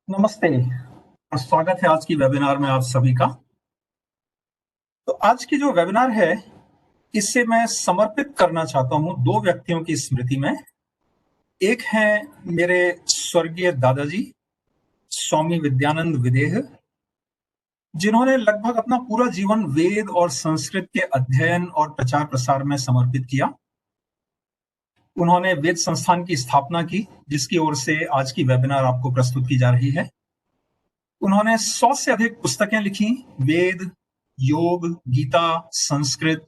नमस्ते और स्वागत है आज की वेबिनार में आप सभी का। तो आज की जो वेबिनार है इसे मैं समर्पित करना चाहता हूं दो व्यक्तियों की स्मृति में। एक है मेरे स्वर्गीय दादाजी स्वामी विद्यानंद विदेह, जिन्होंने लगभग अपना पूरा जीवन वेद और संस्कृत के अध्ययन और प्रचार प्रसार में समर्पित किया। उन्होंने वेद संस्थान की स्थापना की, जिसकी ओर से आज की वेबिनार आपको प्रस्तुत की जा रही है। उन्होंने 100 से अधिक पुस्तकें लिखी, वेद, योग, गीता, संस्कृत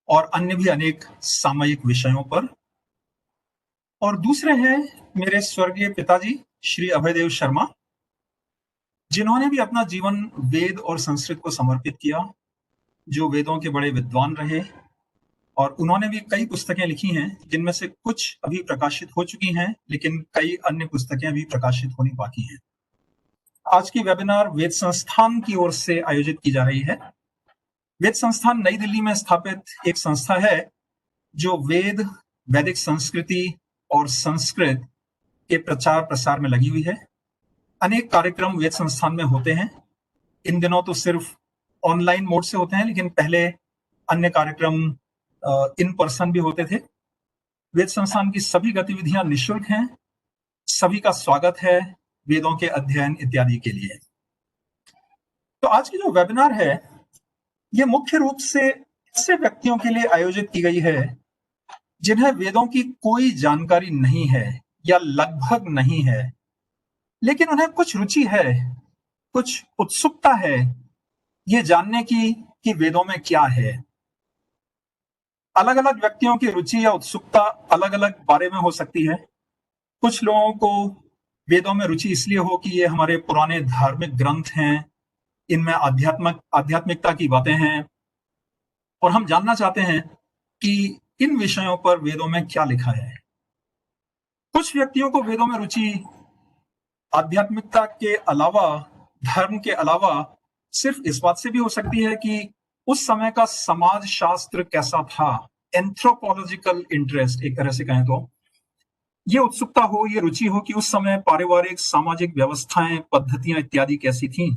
और अन्य भी अनेक सामयिक विषयों पर। और दूसरे हैं मेरे स्वर्गीय पिताजी श्री अभयदेव शर्मा, जिन्होंने भी अपना जीवन वेद और संस्कृत को समर्पित किया, जो वेदों के बड़े विद्वान रहे। और उन्होंने भी कई पुस्तकें लिखी हैं, जिनमें से कुछ अभी प्रकाशित हो चुकी हैं, लेकिन कई अन्य पुस्तकें अभी प्रकाशित होनी बाकी हैं। आज की वेबिनार वेद संस्थान की ओर से आयोजित की जा रही है। वेद संस्थान नई दिल्ली में स्थापित एक संस्था है जो वेद, वैदिक संस्कृति और संस्कृत के प्रचार प्रसार में लगी हुई है। अनेक कार्यक्रम वेद संस्थान में होते हैं। इन दिनों तो सिर्फ ऑनलाइन मोड से होते हैं, लेकिन पहले अन्य कार्यक्रम इन पर्सन भी होते थे। वेद संस्थान की सभी गतिविधियां निःशुल्क हैं। सभी का स्वागत है वेदों के अध्ययन इत्यादि के लिए। तो आज की जो वेबिनार है ये मुख्य रूप से ऐसे व्यक्तियों के लिए आयोजित की गई है जिन्हें वेदों की कोई जानकारी नहीं है या लगभग नहीं है, लेकिन उन्हें कुछ रुचि है, कुछ उत्सुकता है ये जानने की कि वेदों में क्या है। अलग अलग व्यक्तियों की रुचि या उत्सुकता अलग अलग बारे में हो सकती है। कुछ लोगों को वेदों में रुचि इसलिए हो कि ये हमारे पुराने धार्मिक ग्रंथ हैं, इनमें आध्यात्मिकता की बातें हैं और हम जानना चाहते हैं कि इन विषयों पर वेदों में क्या लिखा है। कुछ व्यक्तियों को वेदों में रुचि आध्यात्मिकता के अलावा, धर्म के अलावा सिर्फ इस बात से भी हो सकती है कि उस समय का समाज शास्त्र कैसा था। एंथ्रोपोलॉजिकल इंटरेस्ट एक तरह से कहें तो ये उत्सुकता हो, ये रुचि हो कि उस समय पारिवारिक सामाजिक व्यवस्थाएं, पद्धतियां इत्यादि कैसी थी।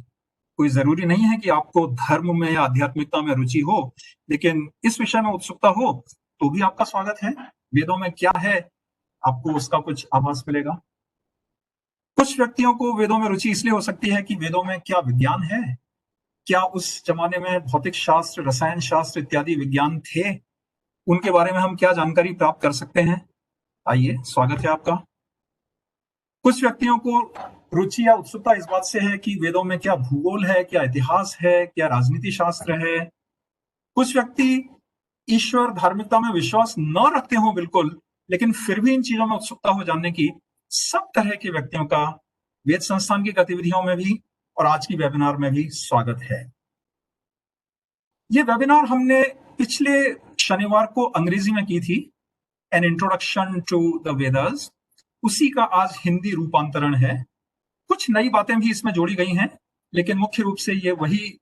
कोई जरूरी नहीं है कि आपको धर्म में या आध्यात्मिकता में रुचि हो, लेकिन इस विषय में उत्सुकता हो तो भी आपका स्वागत है। वेदों में क्या है आपको उसका कुछ आभास मिलेगा। कुछ व्यक्तियों को वेदों में रुचि इसलिए हो सकती है कि वेदों में क्या विज्ञान है, क्या उस जमाने में भौतिक शास्त्र, रसायन शास्त्र इत्यादि विज्ञान थे, उनके बारे में हम क्या जानकारी प्राप्त कर सकते हैं। आइए, स्वागत है आपका। कुछ व्यक्तियों को रुचि या उत्सुकता इस बात से है कि वेदों में क्या भूगोल है, क्या इतिहास है, क्या राजनीति शास्त्र है। कुछ व्यक्ति ईश्वर, धार्मिकता में विश्वास न रखते हो बिल्कुल, लेकिन फिर भी इन चीजों में उत्सुकता हो जानने की। सब तरह के व्यक्तियों का वेद संस्थान की गतिविधियों में भी और आज की वेबिनार में भी स्वागत है। ये वेबिनार हमने पिछले शनिवार को अंग्रेजी में की थी, an introduction to the Vedas. उसी का आज हिंदी रूपांतरण है। कुछ नई बातें भी इसमें जोड़ी गई हैं, लेकिन मुख्य रूप से ये वही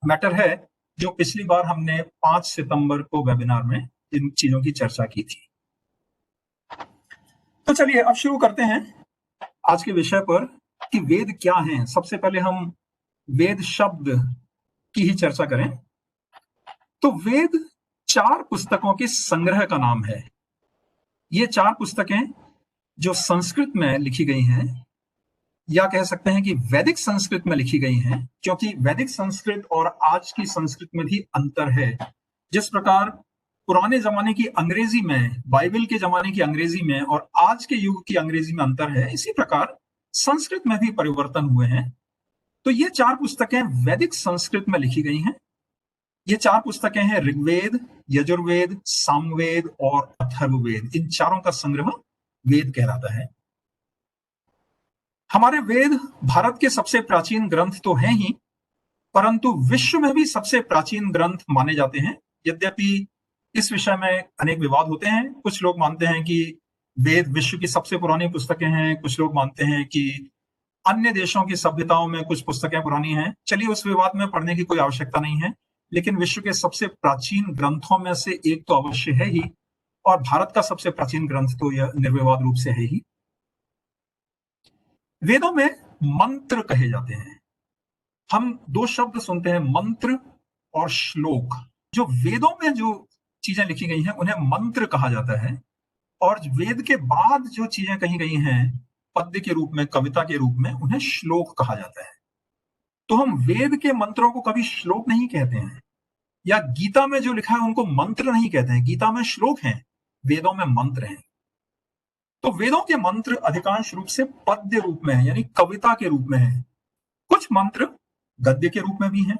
मैटर है जो पिछली बार हमने 5 सितंबर को वेबिनार में इन चीजों की चर्चा की थी। तो चलिए अब शुरू करते हैं आज के विषय पर कि वेद क्या हैं। सबसे पहले हम वेद शब्द की ही चर्चा करें तो वेद 4 पुस्तकों के संग्रह का नाम है। ये 4 पुस्तकें जो संस्कृत में लिखी गई हैं, या कह सकते हैं कि वैदिक संस्कृत में लिखी गई हैं, क्योंकि वैदिक संस्कृत और आज की संस्कृत में भी अंतर है। जिस प्रकार पुराने जमाने की अंग्रेजी में, बाइबल के जमाने की अंग्रेजी में और आज के युग की अंग्रेजी में अंतर है, इसी प्रकार संस्कृत में भी परिवर्तन हुए हैं। तो ये 4 पुस्तकें वैदिक संस्कृत में लिखी गई हैं। ये 4 पुस्तकें हैं ऋग्वेद, यजुर्वेद, सामवेद और अथर्ववेद। इन चारों का संग्रह वेद कहलाता है। हमारे वेद भारत के सबसे प्राचीन ग्रंथ तो हैं ही, परंतु विश्व में भी सबसे प्राचीन ग्रंथ माने जाते हैं। यद्यपि इस विषय में अनेक विवाद होते हैं। कुछ लोग मानते हैं कि वेद विश्व की सबसे पुरानी पुस्तकें हैं, कुछ लोग मानते हैं कि अन्य देशों की सभ्यताओं में कुछ पुस्तकें पुरानी हैं। चलिए, उस विवाद में पढ़ने की कोई आवश्यकता नहीं है, लेकिन विश्व के सबसे प्राचीन ग्रंथों में से एक तो अवश्य है ही, और भारत का सबसे प्राचीन ग्रंथ तो यह निर्विवाद रूप से है ही। वेदों में मंत्र कहे जाते हैं। हम दो शब्द सुनते हैं, मंत्र और श्लोक। जो वेदों में जो चीजें लिखी गई हैं उन्हें मंत्र कहा जाता है, और वेद के बाद जो चीजें कही गई हैं पद्य के रूप में, कविता के रूप में, उन्हें श्लोक कहा जाता है। तो हम वेद के मंत्रों को कभी श्लोक नहीं कहते हैं, या गीता में जो लिखा है उनको मंत्र नहीं कहते हैं। गीता में श्लोक हैं, वेदों में मंत्र हैं। तो वेदों के मंत्र अधिकांश रूप से पद्य रूप में है, यानी कविता के रूप में है। कुछ मंत्र गद्य के रूप में भी हैं।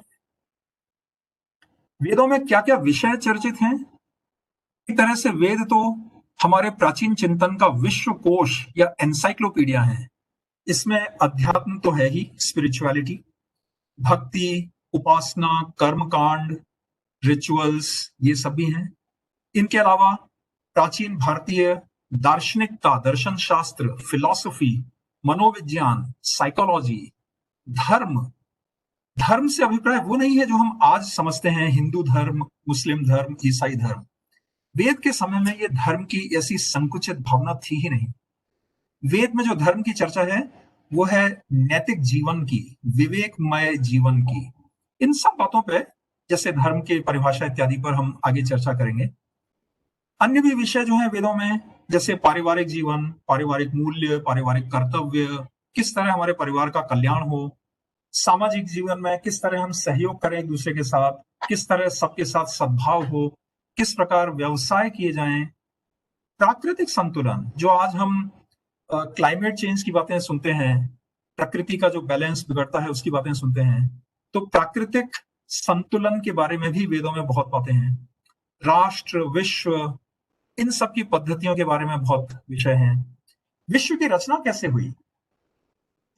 वेदों में क्या क्या विषय चर्चित हैं? एक तरह से वेद तो हमारे प्राचीन चिंतन का विश्व कोश या एनसाइक्लोपीडिया है। इसमें अध्यात्म तो है ही, स्पिरिचुअलिटी, भक्ति, उपासना, कर्मकांड, रिचुअल्स, ये सब भी हैं। इनके अलावा प्राचीन भारतीय दार्शनिकता, दर्शन शास्त्र, फिलॉसफी, मनोविज्ञान, साइकोलॉजी, धर्म। धर्म से अभिप्राय वो नहीं है जो हम आज समझते हैं, हिंदू धर्म, मुस्लिम धर्म, ईसाई धर्म। वेद के समय में ये धर्म की ऐसी संकुचित भावना थी ही नहीं। वेद में जो धर्म की चर्चा है वो है नैतिक जीवन की, विवेकमय जीवन की। इन सब बातों पे, जैसे धर्म के परिभाषा इत्यादि पर हम आगे चर्चा करेंगे। अन्य भी विषय जो है वेदों में, जैसे पारिवारिक जीवन, पारिवारिक मूल्य, पारिवारिक कर्तव्य, किस तरह हमारे परिवार का कल्याण हो, सामाजिक जीवन में किस तरह हम सहयोग करें एक दूसरे के साथ, किस तरह सबके साथ सद्भाव हो, किस प्रकार व्यवसाय किए जाएं, प्राकृतिक संतुलन, जो आज हम क्लाइमेट चेंज की बातें सुनते हैं, प्रकृति का जो बैलेंस बिगड़ता है उसकी बातें सुनते हैं, तो प्राकृतिक संतुलन के बारे में भी वेदों में बहुत बातें हैं। राष्ट्र, विश्व, इन सब की पद्धतियों के बारे में बहुत विषय हैं। विश्व की रचना कैसे हुई,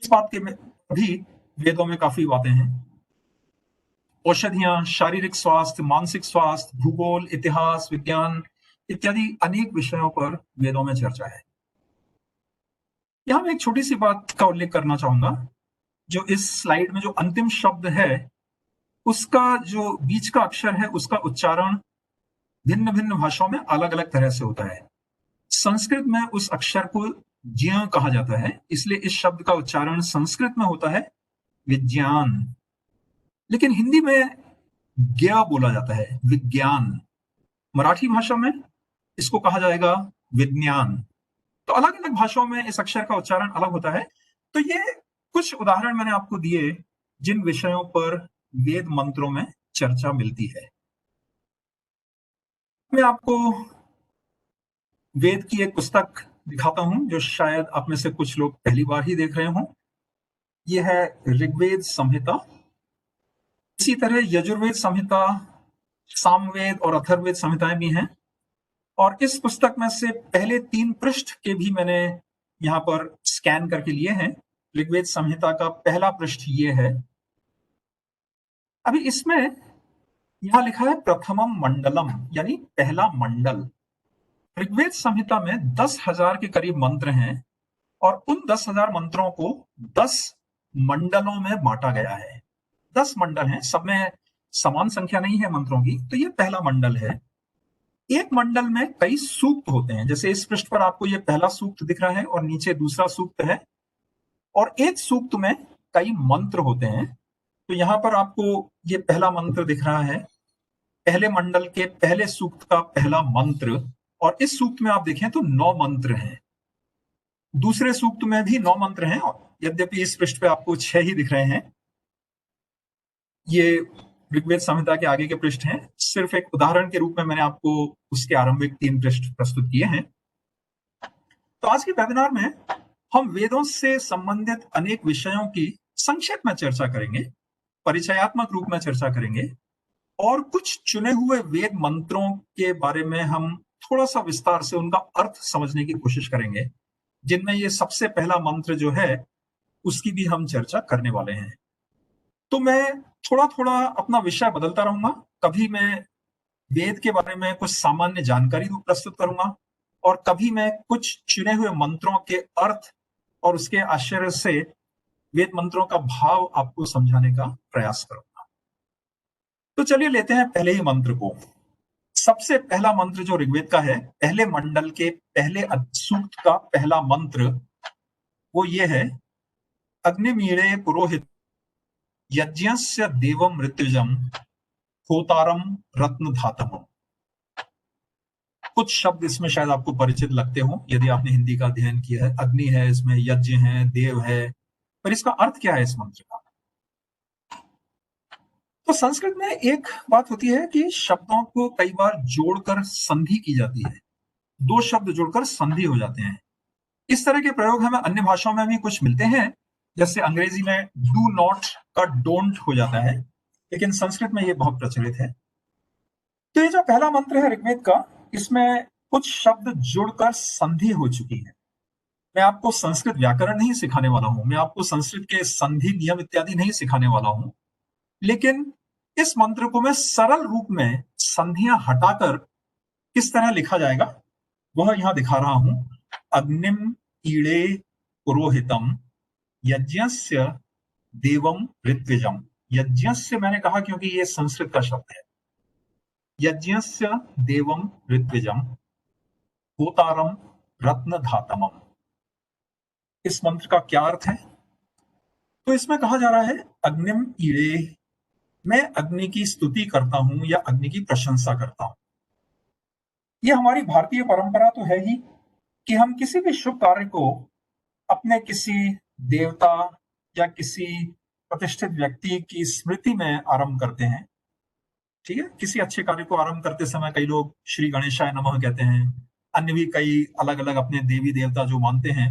इस बात के में भी वेदों में काफी बातें हैं। औषधियां, शारीरिक स्वास्थ्य, मानसिक स्वास्थ्य, भूगोल, इतिहास, विज्ञान इत्यादि अनेक विषयों पर वेदों में चर्चा है। यहां मैं एक छोटी सी बात का उल्लेख करना चाहूंगा। जो इस स्लाइड में जो अंतिम शब्द है, उसका जो बीच का अक्षर है उसका उच्चारण भिन्न भिन्न भाषाओं में अलग अलग तरह से होता है। संस्कृत में उस अक्षर को ज्ञ कहा जाता है, इसलिए इस शब्द का उच्चारण संस्कृत में होता है विज्ञान, लेकिन हिंदी में ज्ञ बोला जाता है, विज्ञान। मराठी भाषा में इसको कहा जाएगा विज्ञान। तो अलग अलग भाषाओं में इस अक्षर का उच्चारण अलग होता है। तो ये कुछ उदाहरण मैंने आपको दिए जिन विषयों पर वेद मंत्रों में चर्चा मिलती है। मैं आपको वेद की एक पुस्तक दिखाता हूं जो शायद आप में से कुछ लोग पहली बार ही देख रहे हों। यह है ऋग्वेद संहिता। इसी तरह यजुर्वेद संहिता, सामवेद और अथर्ववेद संहिताएं भी हैं। और इस पुस्तक में से पहले 3 पृष्ठ के भी मैंने यहाँ पर स्कैन करके लिए हैं। ऋग्वेद संहिता का पहला पृष्ठ ये है। अभी इसमें यहां लिखा है प्रथमम मंडलम, यानी पहला मंडल। ऋग्वेद संहिता में 10,000 के करीब मंत्र हैं, और उन 10,000 मंत्रों को 10 मंडलों में बांटा गया है। 10 मंडल हैं, सब में समान संख्या नहीं है मंत्रों की। तो ये पहला मंडल है। एक मंडल में कई सूक्त होते हैं, जैसे इस पृष्ठ पर आपको ये पहला सूक्त दिख रहा है और नीचे दूसरा सूक्त है, और एक सूक्त में कई मंत्र होते हैं। तो यहां पर आपको ये पहला मंत्र दिख रहा है, पहले मंडल के पहले सूक्त का पहला मंत्र, और इस सूक्त में आप देखें तो 9 मंत्र हैं। दूसरे सूक्त में भी 9 मंत्र हैं, यद्यपि इस पृष्ठ पे आपको 6 ही दिख रहे हैं। ये ऋग्वेद संहिता के आगे के पृष्ठ हैं। सिर्फ एक उदाहरण के रूप में मैंने आपको उसके आरंभिक 3 पृष्ठ प्रस्तुत किए हैं। तो आज के वेबिनार में हम वेदों से संबंधित अनेक विषयों की संक्षेप में चर्चा करेंगे, परिचयात्मक रूप में चर्चा करेंगे, और कुछ चुने हुए वेद मंत्रों के बारे में हम थोड़ा सा विस्तार से उनका अर्थ समझने की कोशिश करेंगे, जिनमें ये सबसे पहला मंत्र जो है उसकी भी हम चर्चा करने वाले हैं। तो मैं थोड़ा थोड़ा अपना विषय बदलता रहूंगा। कभी मैं वेद के बारे में कुछ सामान्य जानकारी प्रस्तुत करूंगा, और कभी मैं कुछ चुने हुए मंत्रों के अर्थ और उसके आश्चर्य से वेद मंत्रों का भाव आपको समझाने का प्रयास करूंगा। तो चलिए लेते हैं पहले ही मंत्र को। सबसे पहला मंत्र जो ऋग्वेद का है, पहले मंडल के पहले सूक्त का पहला मंत्र, वो ये है, अग्निमीळे पुरोहित यज्ञस्य देवम मृत्युजम होतारम रत्न धातमम। कुछ शब्द इसमें शायद आपको परिचित लगते हो यदि आपने हिंदी का अध्ययन किया है। अग्नि है, इसमें यज्ञ है, देव है, पर इसका अर्थ क्या है इस मंत्र का? तो संस्कृत में एक बात होती है कि शब्दों को कई बार जोड़कर संधि की जाती है। दो शब्द जुड़कर संधि हो जाते हैं। इस तरह के प्रयोग हमें अन्य भाषाओं में भी कुछ मिलते हैं, जैसे अंग्रेजी में डू नॉट का डोंट हो जाता है, लेकिन संस्कृत में ये बहुत प्रचलित है। तो ये जो पहला मंत्र है ऋग्वेद का, इसमें कुछ शब्द जुड़कर संधि हो चुकी है। मैं आपको संस्कृत व्याकरण नहीं सिखाने वाला हूं, मैं आपको संस्कृत के संधि नियम इत्यादि नहीं सिखाने वाला हूं, लेकिन इस मंत्र को मैं सरल रूप में संधियां हटाकर किस तरह लिखा जाएगा वह यहां दिखा रहा हूं। अग्निम ईड़े पुरोहितम यज्ञस्य देवम ऋत्विजम। यज्ञस्य मैंने कहा क्योंकि ये संस्कृत का शब्द है। यज्ञस्य देवम ऋत्विजम होतारम रत्न धातमम। इस मंत्र का क्या अर्थ है? तो इसमें कहा जा रहा है अग्निम ईड़े, मैं अग्नि की स्तुति करता हूं या अग्नि की प्रशंसा करता हूं। यह हमारी भारतीय परंपरा तो है ही कि हम किसी भी शुभ कार्य को अपने किसी देवता या किसी प्रतिष्ठित व्यक्ति की स्मृति में आरंभ करते हैं। ठीक है, किसी अच्छे कार्य को आरंभ करते समय कई लोग श्री गणेशाय नमः कहते हैं, अन्य भी कई अलग अलग अपने देवी देवता जो मानते हैं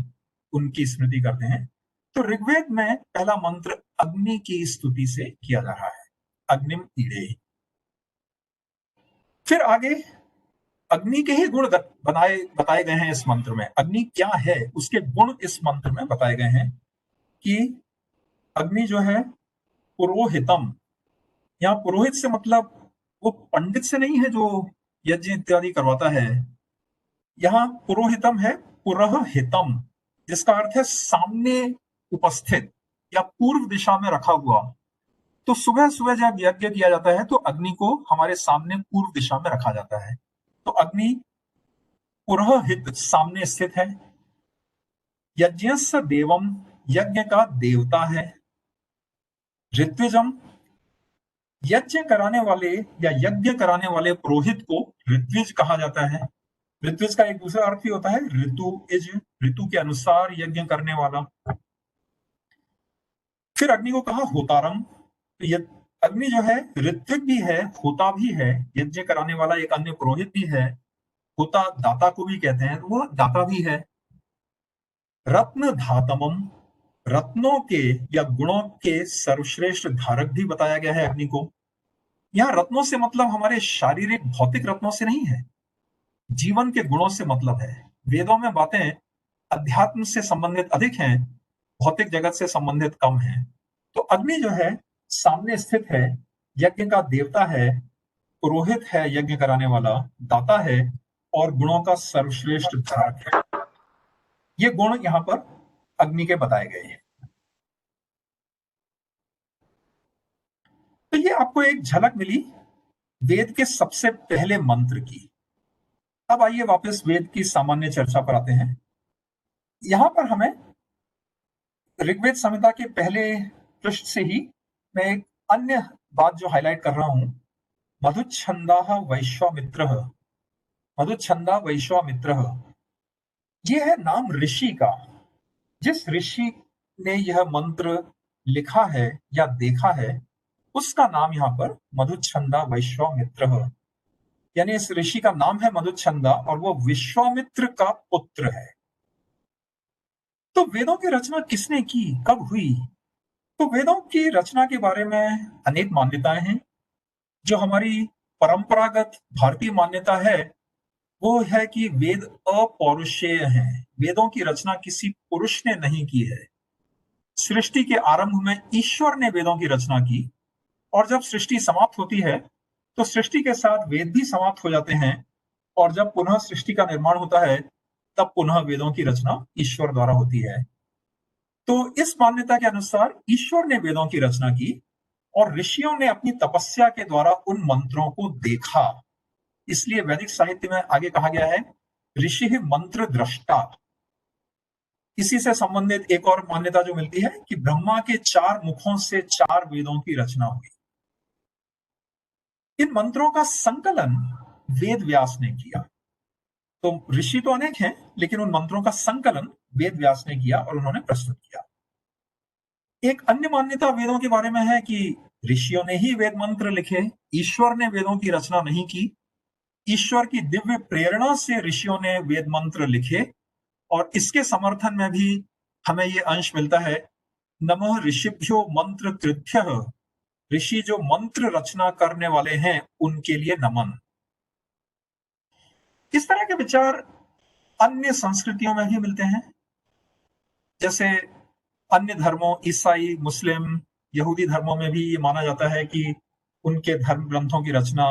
उनकी स्मृति करते हैं। तो ऋग्वेद में पहला मंत्र अग्नि की स्तुति से किया जा रहा है, अग्निम ईड़े। फिर आगे अग्नि के ही गुण बताए गए हैं इस मंत्र में। अग्नि क्या है उसके गुण इस मंत्र में बताए गए हैं कि अग्नि जो है पुरोहितम। यहाँ पुरोहित से मतलब वो पंडित से नहीं है जो यज्ञ इत्यादि करवाता है। यहाँ पुरोहितम है पुरहितम, जिसका अर्थ है सामने उपस्थित या पूर्व दिशा में रखा हुआ। तो सुबह सुबह जब यज्ञ किया जाता है तो अग्नि को हमारे सामने पूर्व दिशा में रखा जाता है। तो अग्नि पुरोहित सामने स्थित है। यज्ञस्य देवम, यज्ञ का देवता है। ऋत्विजम, यज्ञ कराने वाले या यज्ञ कराने वाले पुरोहित को ऋत्विज कहा जाता है। ऋत्विज का एक दूसरा अर्थ भी होता है ऋतु इज, ऋतु के अनुसार यज्ञ करने वाला। फिर अग्नि को कहा होतारम। तो अग्नि जो है ऋत्विक भी है, होता भी है, यज्ञ कराने वाला एक अन्य पुरोहित भी है, होता दाता को भी कहते हैं, वो दाता भी है। रत्न धातमम, रत्नों के या गुणों के सर्वश्रेष्ठ धारक भी बताया गया है अग्नि को। यहां रत्नों से मतलब हमारे शारीरिक भौतिक रत्नों से नहीं है, जीवन के गुणों से मतलब है। वेदों में बातें अध्यात्म से संबंधित अधिक हैं, भौतिक जगत से संबंधित कम है। तो अग्नि जो है सामने स्थित है, यज्ञ का देवता है, पुरोहित है, यज्ञ कराने वाला दाता है, और गुणों का सर्वश्रेष्ठ धारक है। ये गुण यहां पर अग्नि के बताए गए हैं। तो ये आपको एक झलक मिली वेद के सबसे पहले मंत्र की। अब आइए वापस वेद की सामान्य चर्चा पर आते हैं। यहां पर हमें ऋग्वेद संहिता के पहले पृष्ठ से ही मैं एक अन्य बात जो हाईलाइट कर रहा हूं, मधुच्छंदाः वैश्वामित्रः। मधुच्छंदा वैश्वामित्रः, ये है नाम ऋषि का। जिस ऋषि ने यह मंत्र लिखा है या देखा है उसका नाम यहाँ पर मधुच्छंदा वैश्वामित्रः, यानी इस ऋषि का नाम है मधुच्छंदा और वो विश्वामित्र का पुत्र है। तो वेदों की रचना किसने की, कब हुई? तो वेदों की रचना के बारे में अनेक मान्यताएं हैं। जो हमारी परंपरागत भारतीय मान्यता है वो है कि वेद अपौरुषेय हैं। वेदों की रचना किसी पुरुष ने नहीं की है। सृष्टि के आरंभ में ईश्वर ने वेदों की रचना की, और जब सृष्टि समाप्त होती है तो सृष्टि के साथ वेद भी समाप्त हो जाते हैं, और जब पुनः सृष्टि का निर्माण होता है तब पुनः वेदों की रचना ईश्वर द्वारा होती है। तो इस मान्यता के अनुसार ईश्वर ने वेदों की रचना की और ऋषियों ने अपनी तपस्या के द्वारा उन मंत्रों को देखा। इसलिए वैदिक साहित्य में आगे कहा गया है ऋषि मंत्र दृष्टा। इसी से संबंधित एक और मान्यता जो मिलती है कि ब्रह्मा के 4 मुखों से 4 वेदों की रचना हुई। इन मंत्रों का संकलन वेद व्यास ने किया। तो ऋषि तो अनेक हैं, लेकिन उन मंत्रों का संकलन वेद व्यास ने किया और उन्होंने प्रस्तुत किया। एक अन्य मान्यता वेदों के बारे में है कि ऋषियों ने ही वेद मंत्र लिखे, ईश्वर ने वेदों की रचना नहीं की। ईश्वर की दिव्य प्रेरणा से ऋषियों ने वेद मंत्र लिखे, और इसके समर्थन में भी हमें ये अंश मिलता है, नमः ऋषिभ्यो मंत्र कृभ्यः, ऋषि जो मंत्र रचना करने वाले हैं उनके लिए नमन। इस तरह के विचार अन्य संस्कृतियों में भी मिलते हैं। जैसे अन्य धर्मों, ईसाई, मुस्लिम, यहूदी धर्मों में भी ये माना जाता है कि उनके धर्म ग्रंथों की रचना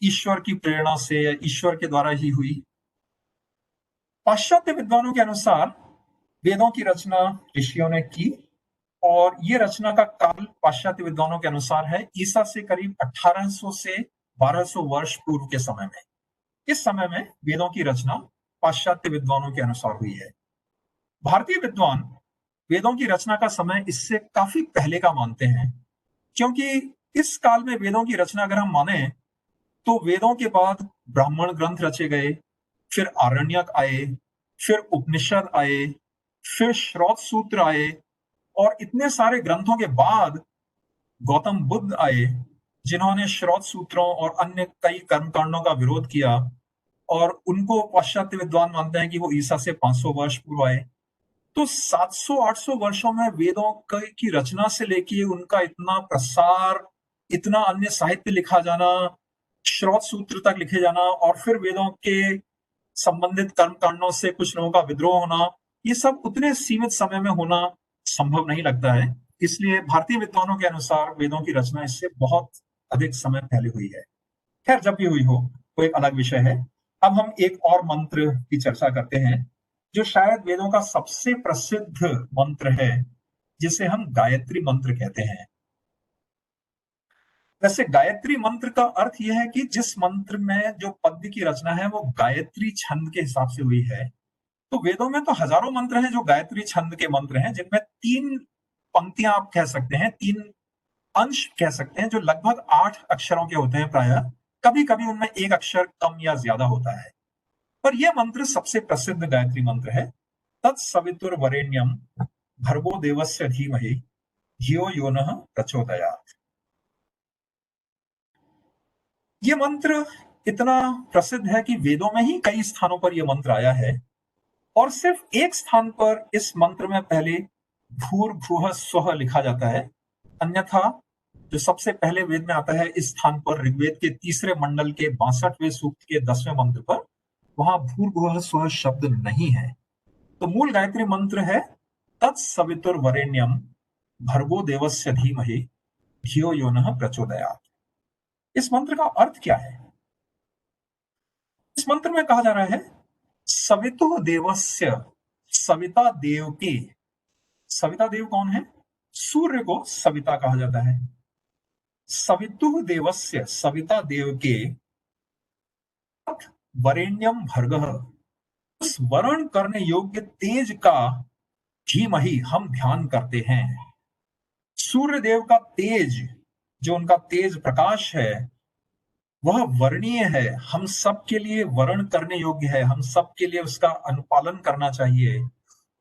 ईश्वर की प्रेरणा से या ईश्वर के द्वारा ही हुई। पाश्चात्य विद्वानों के अनुसार वेदों की रचना ऋषियों ने की, और ये रचना का काल पाश्चात्य विद्वानों के अनुसार है ईसा से करीब 1800 से 1200 वर्ष पूर्व के समय में। इस समय में वेदों की रचना पाश्चात्य विद्वानों के अनुसार हुई है। भारतीय विद्वान वेदों की रचना का समय इससे काफी पहले का मानते हैं, क्योंकि इस काल में वेदों की रचना अगर हम माने तो वेदों के बाद ब्राह्मण ग्रंथ रचे गए, फिर आरण्यक आए, फिर उपनिषद आए, फिर श्रौत सूत्र आए, और इतने सारे ग्रंथों के बाद गौतम बुद्ध आए, जिन्होंने श्रौत सूत्रों और अन्य कई कर्मकांडों का विरोध किया, और उनको पाश्चात्य विद्वान मानते हैं कि वो ईसा से 500 वर्ष पूर्व आए। तो 700-800 वर्षों में वेदों की रचना से लेके उनका इतना प्रसार, इतना अन्य साहित्य लिखा जाना, श्रौत सूत्र तक लिखे जाना, और फिर वेदों के संबंधित कर्मकांडों से कुछ लोगों का विद्रोह होना, ये सब उतने सीमित समय में होना संभव नहीं लगता है। इसलिए भारतीय विद्वानों के अनुसार वेदों की रचना इससे बहुत अधिक समय पहले हुई है। खैर, जब भी हुई हो वो एक अलग विषय है। अब हम एक और मंत्र की चर्चा करते हैं, जो शायद वेदों का सबसे प्रसिद्ध मंत्र है, जिसे हम गायत्री मंत्र कहते हैं। वैसे गायत्री मंत्र का अर्थ यह है कि जिस मंत्र में जो पद्य की रचना है वो गायत्री छंद के हिसाब से हुई है। तो वेदों में तो हजारों मंत्र हैं जो गायत्री छंद के मंत्र हैं, जिनमें 3 पंक्तियां आप कह सकते हैं, 3 अंश कह सकते हैं, जो लगभग 8 अक्षरों के होते हैं प्रायः। कभी कभी उनमें एक अक्षर कम या ज्यादा होता है, पर यह मंत्र सबसे प्रसिद्ध गायत्री मंत्र है। तत्सवितुर्वरेण्यम भर्गो देवस्य धीमहि धियो यो नः प्रचोदयात्। ये मंत्र इतना प्रसिद्ध है कि वेदों में ही कई स्थानों पर यह मंत्र आया है, और सिर्फ एक स्थान पर इस मंत्र में पहले भूर्भुवः स्वः लिखा जाता है। अन्यथा जो सबसे पहले वेद में आता है इस स्थान पर, ऋग्वेद के 3रे मंडल के 62वें सूक्त के 10वें मंत्र पर, वहां भूर्भुवः स्वः शब्द नहीं है। तो मूल गायत्री मंत्र है तत्सवितुर्वरेण्यम भर्गो देवस्य धीमहि धियो यो नः प्रचोदयात्। इस मंत्र का अर्थ क्या है? इस मंत्र में कहा जा रहा है, सवितुः देवस्य, सविता देव के। सविता देव कौन है? सूर्य को सविता कहा जाता है। सवितुः देवस्य, सविता देव के, वरेण्यम भर्गः, उस वर्ण करने योग्य तेज का, धीमहि हम ध्यान करते हैं। सूर्य देव का तेज, जो उनका तेज प्रकाश है, वह वर्णीय है, हम सब के लिए वर्ण करने योग्य है, हम सब के लिए उसका अनुपालन करना चाहिए,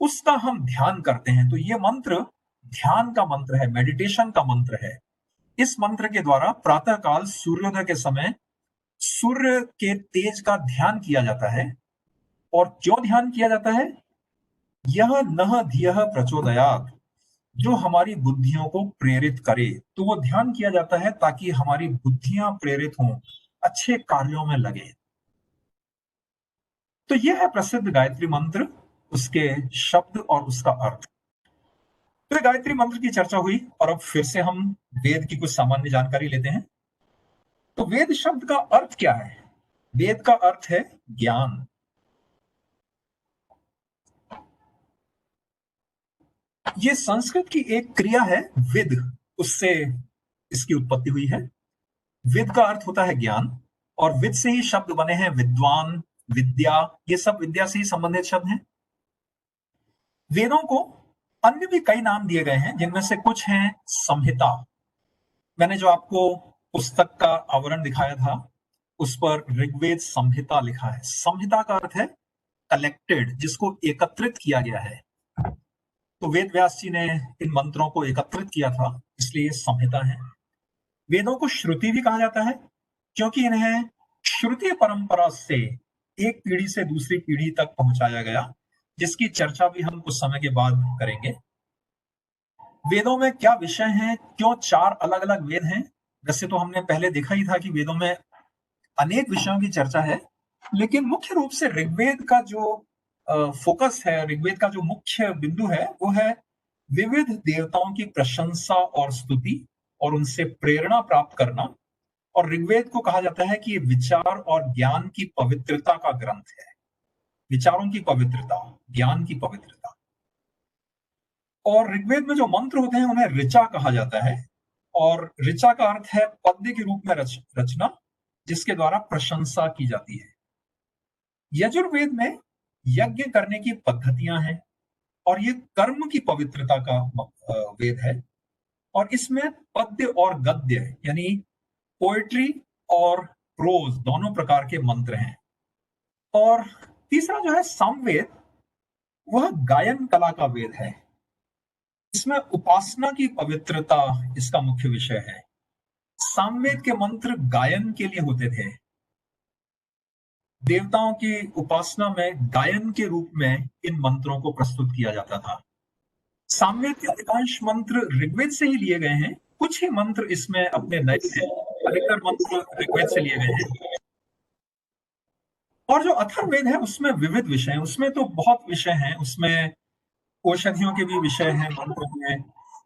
उसका हम ध्यान करते हैं। तो ये मंत्र ध्यान का मंत्र है, मेडिटेशन का मंत्र है। इस मंत्र के द्वारा प्रातः काल सूर्योदय के समय सूर्य के तेज का ध्यान किया जाता है। और क्यों ध्यान किया जाता है? यह नः धियः प्रचोदयात्, जो हमारी बुद्धियों को प्रेरित करे। तो वो ध्यान किया जाता है ताकि हमारी बुद्धियां प्रेरित हों, अच्छे कार्यों में लगे। तो यह है प्रसिद्ध गायत्री मंत्र, उसके शब्द और उसका अर्थ। तो गायत्री मंत्र की चर्चा हुई, और अब फिर से हम वेद की कुछ सामान्य जानकारी लेते हैं। तो वेद शब्द का अर्थ क्या है? वेद का अर्थ है ज्ञान। ये संस्कृत की एक क्रिया है विद, उससे इसकी उत्पत्ति हुई है। विद का अर्थ होता है ज्ञान, और विद से ही शब्द बने हैं विद्वान, विद्या, ये सब विद्या से ही संबंधित शब्द हैं। वेदों को अन्य भी कई नाम दिए गए हैं, जिनमें से कुछ हैं संहिता। मैंने जो आपको पुस्तक का आवरण दिखाया था, उस पर ऋग्वेद संहिता लिखा है। संहिता का अर्थ है कलेक्टेड, जिसको एकत्रित किया गया है। तो वेद व्यास जी ने इन मंत्रों को एकत्रित किया था, इसलिए ये संहिता है। वेदों को श्रुति भी कहा जाता है, क्योंकि इन्हें श्रुति परंपरा से एक पीढ़ी से दूसरी पीढ़ी तक पहुंचाया गया, जिसकी चर्चा भी हम कुछ समय के बाद करेंगे। वेदों में क्या विषय हैं, क्यों चार अलग अलग वेद हैं? वैसे तो हमने पहले देखा ही था कि वेदों में अनेक विषयों की चर्चा है, लेकिन मुख्य रूप से ऋग्वेद का जो फोकस है, ऋग्वेद का जो मुख्य बिंदु है, वो है विविध देवताओं की प्रशंसा और स्तुति और उनसे प्रेरणा प्राप्त करना। और ऋग्वेद को कहा जाता है कि ये विचार और ज्ञान की पवित्रता का ग्रंथ है। विचारों की पवित्रता, ज्ञान की पवित्रता। और ऋग्वेद में जो मंत्र होते हैं उन्हें ऋचा कहा जाता है, और ऋचा का अर्थ है पद्य के रूप में रचना, जिसके द्वारा प्रशंसा की जाती है। यजुर्वेद में यज्ञ करने की पद्धतियां हैं, और ये कर्म की पवित्रता का वेद है। और इसमें पद्य और गद्य यानी पोएट्री और प्रोज दोनों प्रकार के मंत्र हैं। और तीसरा जो है सामवेद, वह गायन कला का वेद है। इसमें उपासना की पवित्रता इसका मुख्य विषय है। सामवेद के मंत्र गायन के लिए होते थे। देवताओं की उपासना में गायन के रूप में इन मंत्रों को प्रस्तुत किया जाता था। सामवेद के अधिकांश मंत्र ऋग्वेद से ही लिए गए हैं, कुछ ही मंत्र इसमें अपने नए हैं, अधिकतर मंत्र ऋग्वेद से लिए गए हैं। और जो अथर्ववेद है उसमें विविध विषय हैं, उसमें तो बहुत विषय हैं। उसमें औषधियों के भी विषय हैं मंत्र में,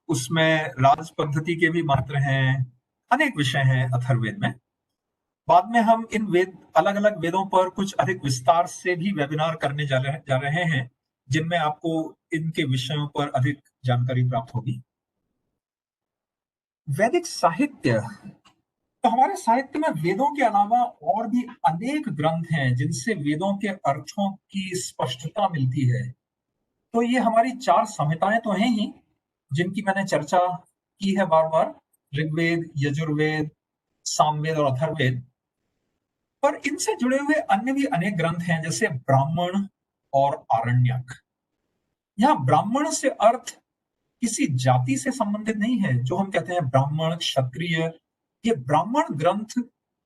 उसमें राज पद्धति के भी मंत्र हैं, अनेक विषय हैं अथर्ववेद में। बाद में हम इन वेद, अलग अलग वेदों पर कुछ अधिक विस्तार से भी वेबिनार करने जा रहे हैं, जिनमें आपको इनके विषयों पर अधिक जानकारी प्राप्त होगी। वैदिक साहित्य, तो हमारे साहित्य में वेदों के अलावा और भी अनेक ग्रंथ हैं जिनसे वेदों के अर्थों की स्पष्टता मिलती है। तो ये हमारी चार संहिताएं तो हैं ही, जिनकी मैंने चर्चा की है बार बार, ऋग्वेद, यजुर्वेद, सामवेद और अथर्ववेद। पर इनसे जुड़े हुए अन्य भी अनेक ग्रंथ हैं, जैसे ब्राह्मण और आरण्यक। यहाँ ब्राह्मण से अर्थ किसी जाति से संबंधित नहीं है। जो हम कहते हैं ब्राह्मण, क्षत्रिय, ये ब्राह्मण ग्रंथ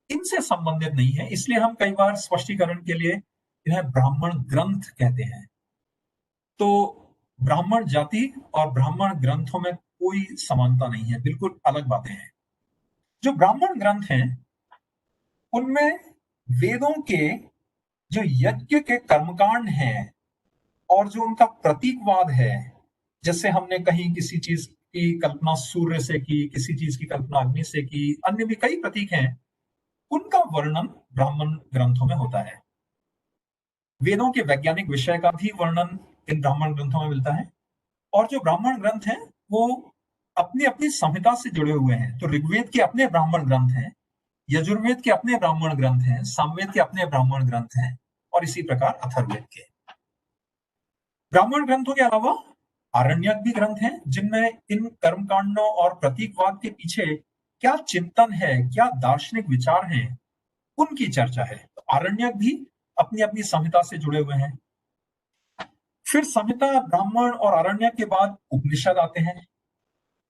इनसे संबंधित नहीं है, इसलिए हम कई बार स्पष्टीकरण के लिए इन्हें ब्राह्मण ग्रंथ कहते हैं। तो ब्राह्मण जाति और ब्राह्मण ग्रंथों में कोई समानता नहीं है, बिल्कुल अलग बातें हैं। जो ब्राह्मण ग्रंथ हैं उनमें वेदों के जो यज्ञ के कर्मकांड हैं और जो उनका प्रतीकवाद है, जैसे हमने कहीं किसी चीज की कल्पना सूर्य से की, किसी चीज की कल्पना अग्नि से की, अन्य भी कई प्रतीक हैं, उनका वर्णन ब्राह्मण ग्रंथों में होता है। वेदों के वैज्ञानिक विषय का भी वर्णन इन ब्राह्मण ग्रंथों में मिलता है। और जो ब्राह्मण ग्रंथ हैं वो अपनी अपनी संहिता से जुड़े हुए हैं। तो ऋग्वेद के अपने ब्राह्मण ग्रंथ हैं, यजुर्वेद के अपने ब्राह्मण ग्रंथ हैं, सामवेद के अपने ब्राह्मण ग्रंथ हैं, और इसी प्रकार अथर्ववेद के। ब्राह्मण ग्रंथों के अलावा आरण्यक भी ग्रंथ हैं, जिनमें इन कर्मकांडों और प्रतीकवाद के पीछे क्या चिंतन है, क्या दार्शनिक विचार हैं, उनकी चर्चा है। तो आरण्यक भी अपनी अपनी संहिता से जुड़े हुए हैं। फिर संहिता, ब्राह्मण और आरण्यक के बाद उपनिषद आते हैं।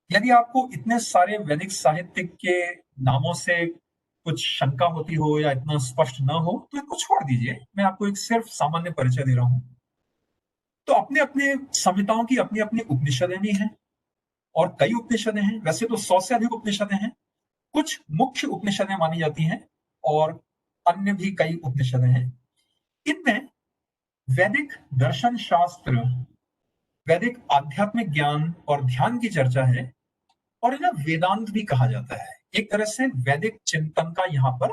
यदि आपको इतने सारे वैदिक साहित्य के नामों से कुछ शंका होती हो या इतना स्पष्ट न हो, तो इनको छोड़ दीजिए। मैं आपको एक सिर्फ सामान्य परिचय दे रहा हूं। तो अपने अपने संहिताओं की अपनी अपनी उपनिषदें भी हैं, और कई उपनिषदें हैं। वैसे तो 100 से अधिक उपनिषदें हैं। कुछ मुख्य उपनिषदें मानी जाती हैं और अन्य भी कई उपनिषदें हैं। इनमें वैदिक दर्शन शास्त्र, वैदिक आध्यात्मिक ज्ञान और ध्यान की चर्चा है, और इन्हें वेदांत भी कहा जाता है। एक तरह से वैदिक चिंतन का यहाँ पर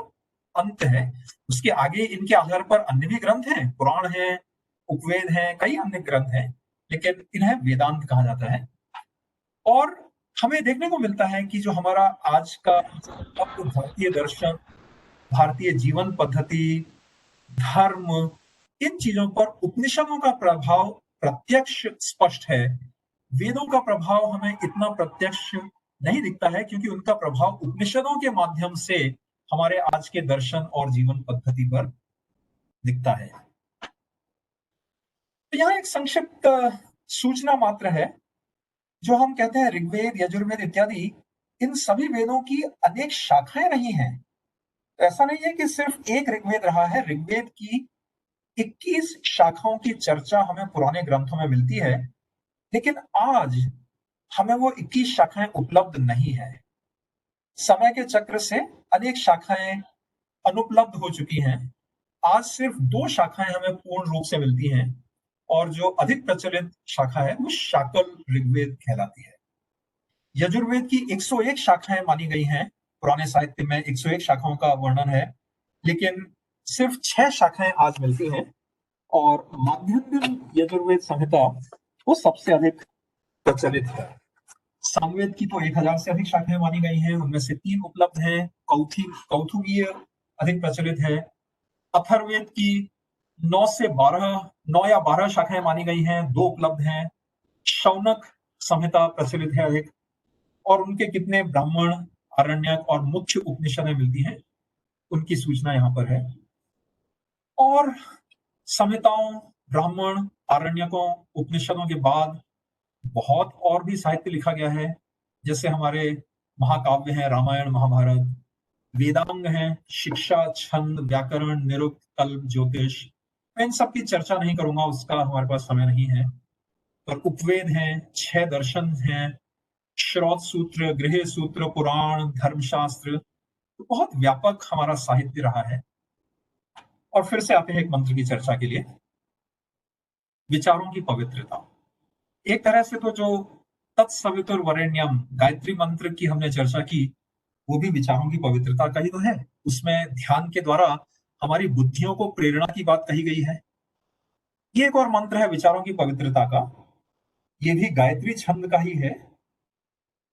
अंत है। उसके आगे इनके आधार पर अन्य भी ग्रंथ हैं, पुराण हैं, उपवेद हैं, कई अन्य ग्रंथ हैं, लेकिन इन्हें वेदांत कहा जाता है। और हमें देखने को मिलता है कि जो हमारा आज का भारतीय दर्शन, भारतीय जीवन पद्धति, धर्म, इन चीजों पर उपनिषदों का प्रभाव प्रत्यक्ष स्पष्ट है। वेदों का प्रभाव हमें इतना प्रत्यक्ष नहीं दिखता है, क्योंकि उनका प्रभाव उपनिषदों के माध्यम से हमारे आज के दर्शन और जीवन पद्धति पर दिखता है। तो यहाँ एक संक्षिप्त सूचना मात्र है। जो हम कहते हैं ऋग्वेद, यजुर्वेद इत्यादि, इन सभी वेदों की अनेक शाखाएं रही हैं। तो ऐसा नहीं है कि सिर्फ एक ऋग्वेद रहा है। ऋग्वेद की 21 शाखाओं की चर्चा हमें पुराने ग्रंथों में मिलती है, लेकिन आज हमें वो 21 शाखाएं उपलब्ध नहीं है। समय के चक्र से अनेक शाखाएं अनुपलब्ध हो चुकी हैं। आज सिर्फ 2 शाखाएं हमें पूर्ण रूप से मिलती हैं, और जो अधिक प्रचलित शाखा है वो शाकल ऋग्वेद कहलाती है। यजुर्वेद की 101 शाखाएं मानी गई हैं। पुराने साहित्य में 101 शाखाओं का वर्णन है, लेकिन सिर्फ 6 शाखाएं आज मिलती हैं, और माध्यम यजुर्वेद संहिता वो सबसे अधिक प्रचलित है। सामवेद की तो 1000 से अधिक शाखाएं मानी गई हैं, उनमें से 3 उपलब्ध हैं। कौथुकीय अधिक प्रचलित है। अथर्ववेद की 9 या 12 शाखाएं मानी गई हैं, 2 उपलब्ध हैं। शौनक संहिता प्रचलित है अधिक, और उनके कितने ब्राह्मण, आरण्यक और मुख्य उपनिषदें मिलती हैं, उनकी सूचना यहाँ पर है। और संहिताओं, ब्राह्मण, आरण्यकों, उपनिषदों के बाद बहुत और भी साहित्य लिखा गया है। जैसे हमारे महाकाव्य हैं, रामायण, महाभारत। वेदांग हैं, शिक्षा, छंद, व्याकरण, निरुक्त, कल्प, ज्योतिष। मैं इन सब की चर्चा नहीं करूंगा, उसका हमारे पास समय नहीं है। पर उपवेद हैं, 6 दर्शन हैं, श्रौत सूत्र, गृह सूत्र, पुराण, धर्मशास्त्र। तो बहुत व्यापक हमारा साहित्य रहा है। और फिर से आते हैं एक मंत्र की चर्चा के लिए, विचारों की पवित्रता। एक तरह से तो जो तत्सवितुर्वरेण्यम गायत्री मंत्र की हमने चर्चा की, वो भी विचारों की पवित्रता का ही तो है। उसमें ध्यान के द्वारा हमारी बुद्धियों को प्रेरणा की बात कही गई है। ये एक और मंत्र है विचारों की पवित्रता का, ये भी गायत्री छंद का ही है।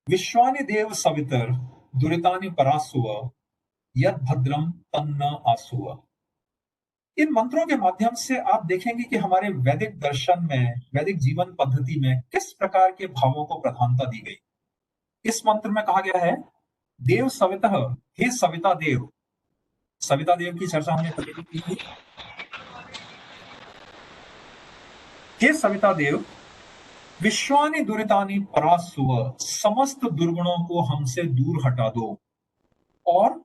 विश्वानि देव सवितर दुरितानि परासुव यद भद्रम तन्न आसुव। इन मंत्रों के माध्यम से आप देखेंगे कि हमारे वैदिक दर्शन में, वैदिक जीवन पद्धति में किस प्रकार के भावों को प्रधानता दी गई। इस मंत्र में कहा गया है, देव सवितः, हे सविता देव। सविता देव की चर्चा हमने पहले की थी। हे सविता देव, विश्वानि दुरितानि परासुव, समस्त दुर्गुणों को हमसे दूर हटा दो, और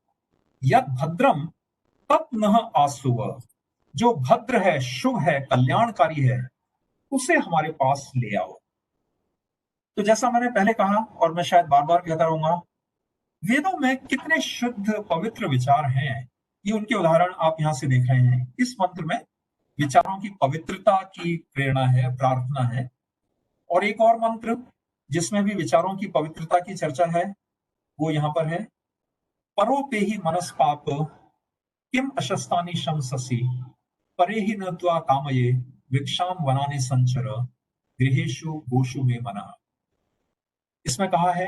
यद भद्रम तत् नः आसुव, जो भद्र है, शुभ है, कल्याणकारी है, उसे हमारे पास ले आओ। तो जैसा मैंने पहले कहा, और मैं शायद बार बार कहता रहूंगा, वेदों में कितने शुद्ध पवित्र विचार हैं, ये उनके उदाहरण आप यहां से देख रहे हैं। इस मंत्र में विचारों की पवित्रता की प्रेरणा है, प्रार्थना है। और एक और मंत्र जिसमें भी विचारों की पवित्रता की चर्चा है, वो यहाँ पर है, परोपे ही मनस पाप किम अशस्तानि शंससि, परे ही न त्वा कामये भिक्षाम वनानि संचर गृहेषु गोषु में मना। इसमें कहा है,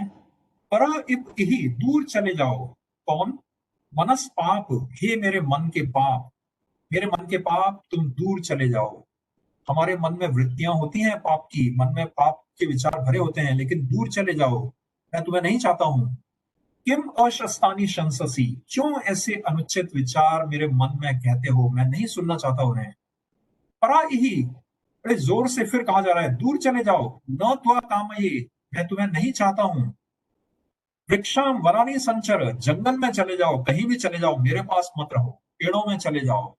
पर इप ही, दूर चले जाओ। कौन? मनस पाप, हे मेरे मन के पाप, मेरे मन के पाप तुम दूर चले जाओ। हमारे मन में वृत्तियां होती हैं पाप की, मन में पाप के विचार भरे होते हैं, लेकिन दूर चले जाओ, मैं तुम्हें नहीं चाहता हूं। किम अशस्तानि शंससी, क्यों ऐसे अनुचित विचार मेरे मन में कहते हो, मैं नहीं सुनना चाहता उन्हें। परा ही, बड़े जोर से फिर कहा जा रहा है, दूर चले जाओ। न त्वा कामये, मैं तुम्हें नहीं चाहता हूं। वृक्षाम वनानि संचर, जंगल में चले जाओ, कहीं भी चले जाओ, मेरे पास मत रहो, पेड़ों में चले जाओ।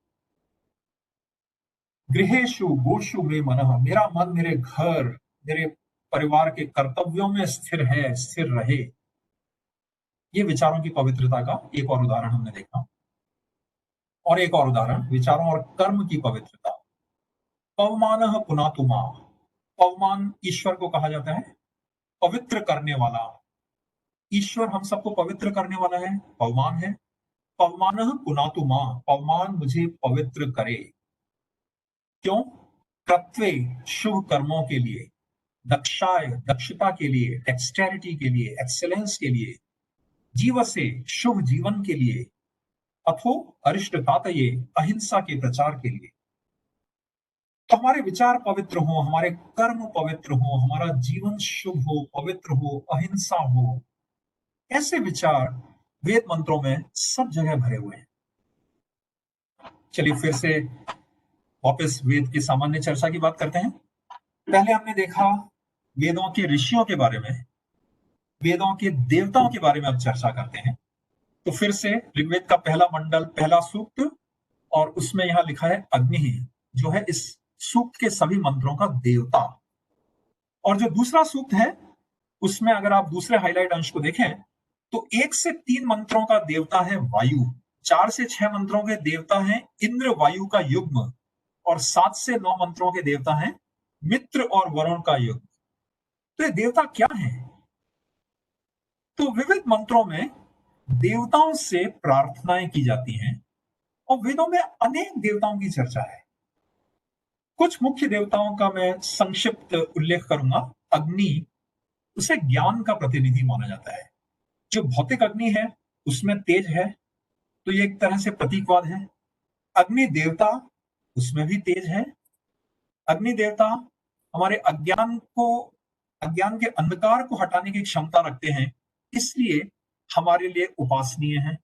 गृहेषु गोषु में मनः, मेरा मन मेरे घर, मेरे परिवार के कर्तव्यों में स्थिर है, स्थिर रहे। ये विचारों की पवित्रता का एक और उदाहरण हमने देखा। और एक और उदाहरण, विचारों और कर्म की पवित्रता। पवमानः पुनातु मां, पवमान ईश्वर को कहा जाता है, पवित्र करने वाला। ईश्वर हम सबको पवित्र करने वाला है, पवमान है। पवमानः पुनातु मां, पवमान मुझे पवित्र करे। क्यों? कृत्वे, शुभ कर्मों के लिए, दक्षाय, दक्षता के लिए, डेक्सटेरिटी के लिए, एक्सेलेंस के लिए, जीव से, शुभ जीवन के लिए, अथो अरिष्टतातये, अहिंसा के प्रचार के लिए। तो हमारे विचार पवित्र हो, हमारे कर्म पवित्र हो, हमारा जीवन शुभ हो, पवित्र हो, अहिंसा हो, ऐसे विचार वेद मंत्रों में सब जगह भरे हुए हैं। चलिए फिर से वापस वेद की सामान्य चर्चा की बात करते हैं। पहले हमने देखा वेदों के ऋषियों के बारे में, वेदों के देवताओं के बारे में अब चर्चा करते हैं। तो फिर से ऋग्वेद का पहला मंडल, पहला सूक्त, और उसमें यहां लिखा है अग्नि, जो है इस सूक्त के सभी मंत्रों का देवता। और जो दूसरा सूक्त है, उसमें अगर आप दूसरे हाईलाइट अंश को देखें तो 1 से 3 मंत्रों का देवता है वायु, 4 से 6 मंत्रों के देवता हैं इंद्र वायु का युग्म, और 7 से 9 मंत्रों के देवता हैं मित्र और वरुण का युग्म। तो ये देवता क्या है? तो विविध मंत्रों में देवताओं से प्रार्थनाएं की जाती हैं, और वेदों में अनेक देवताओं की चर्चा है। कुछ मुख्य देवताओं का मैं संक्षिप्त उल्लेख करूंगा। अग्नि, उसे ज्ञान का प्रतिनिधि माना जाता है। जो भौतिक अग्नि है उसमें तेज है, तो ये एक तरह से प्रतीकवाद है। अग्नि देवता, उसमें भी तेज है। अग्नि देवता हमारे अज्ञान के अंधकार को हटाने की क्षमता रखते हैं, इसलिए हमारे लिए उपासनीय है।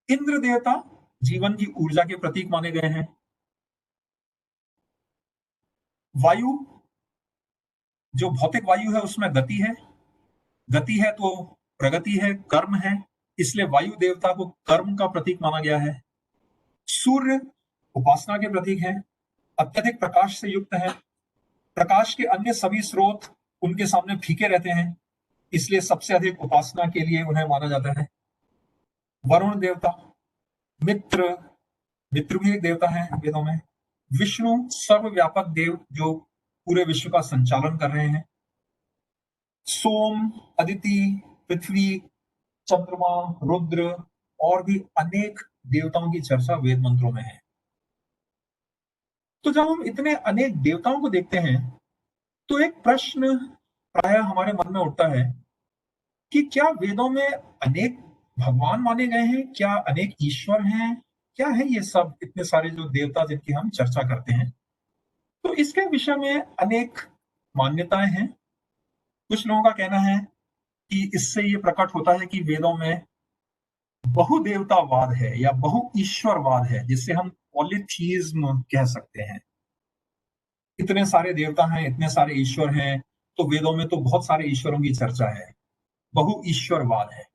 इंद्र देवता जीवन की ऊर्जा के प्रतीक माने गए हैं। वायु, जो भौतिक वायु है उसमें गति है, गति है तो प्रगति है, कर्म है, इसलिए वायु देवता को कर्म का प्रतीक माना गया है। सूर्य उपासना के प्रतीक है, अत्यधिक प्रकाश से युक्त है। प्रकाश के अन्य सभी स्रोत उनके सामने फीके रहते हैं, इसलिए सबसे अधिक उपासना के लिए उन्हें माना जाता है। वरुण देवता, मित्र, मित्र भी एक देवता है वेदों में। विष्णु सर्वव्यापक देव, जो पूरे विश्व का संचालन कर रहे हैं। सोम, अदिति, पृथ्वी, चंद्रमा, रुद्र, और भी अनेक देवताओं की चर्चा वेद मंत्रों में है। तो जब हम इतने अनेक देवताओं को देखते हैं तो एक प्रश्न प्राय हमारे मन में उठता है कि क्या वेदों में अनेक भगवान माने गए हैं? क्या अनेक ईश्वर हैं? क्या है ये सब इतने सारे जो देवता जिनकी हम चर्चा करते हैं? तो इसके विषय में अनेक मान्यताएं हैं। कुछ लोगों का कहना है कि इससे ये प्रकट होता है कि वेदों में बहुदेवतावाद है या बहु ईश्वरवाद है, जिससे हम पॉलीथीज्म कह सकते हैं। इतने सारे देवता हैं, इतने सारे ईश्वर हैं, तो वेदों में तो बहुत सारे ईश्वरों की चर्चा है, बहु ईश्वरवाद है।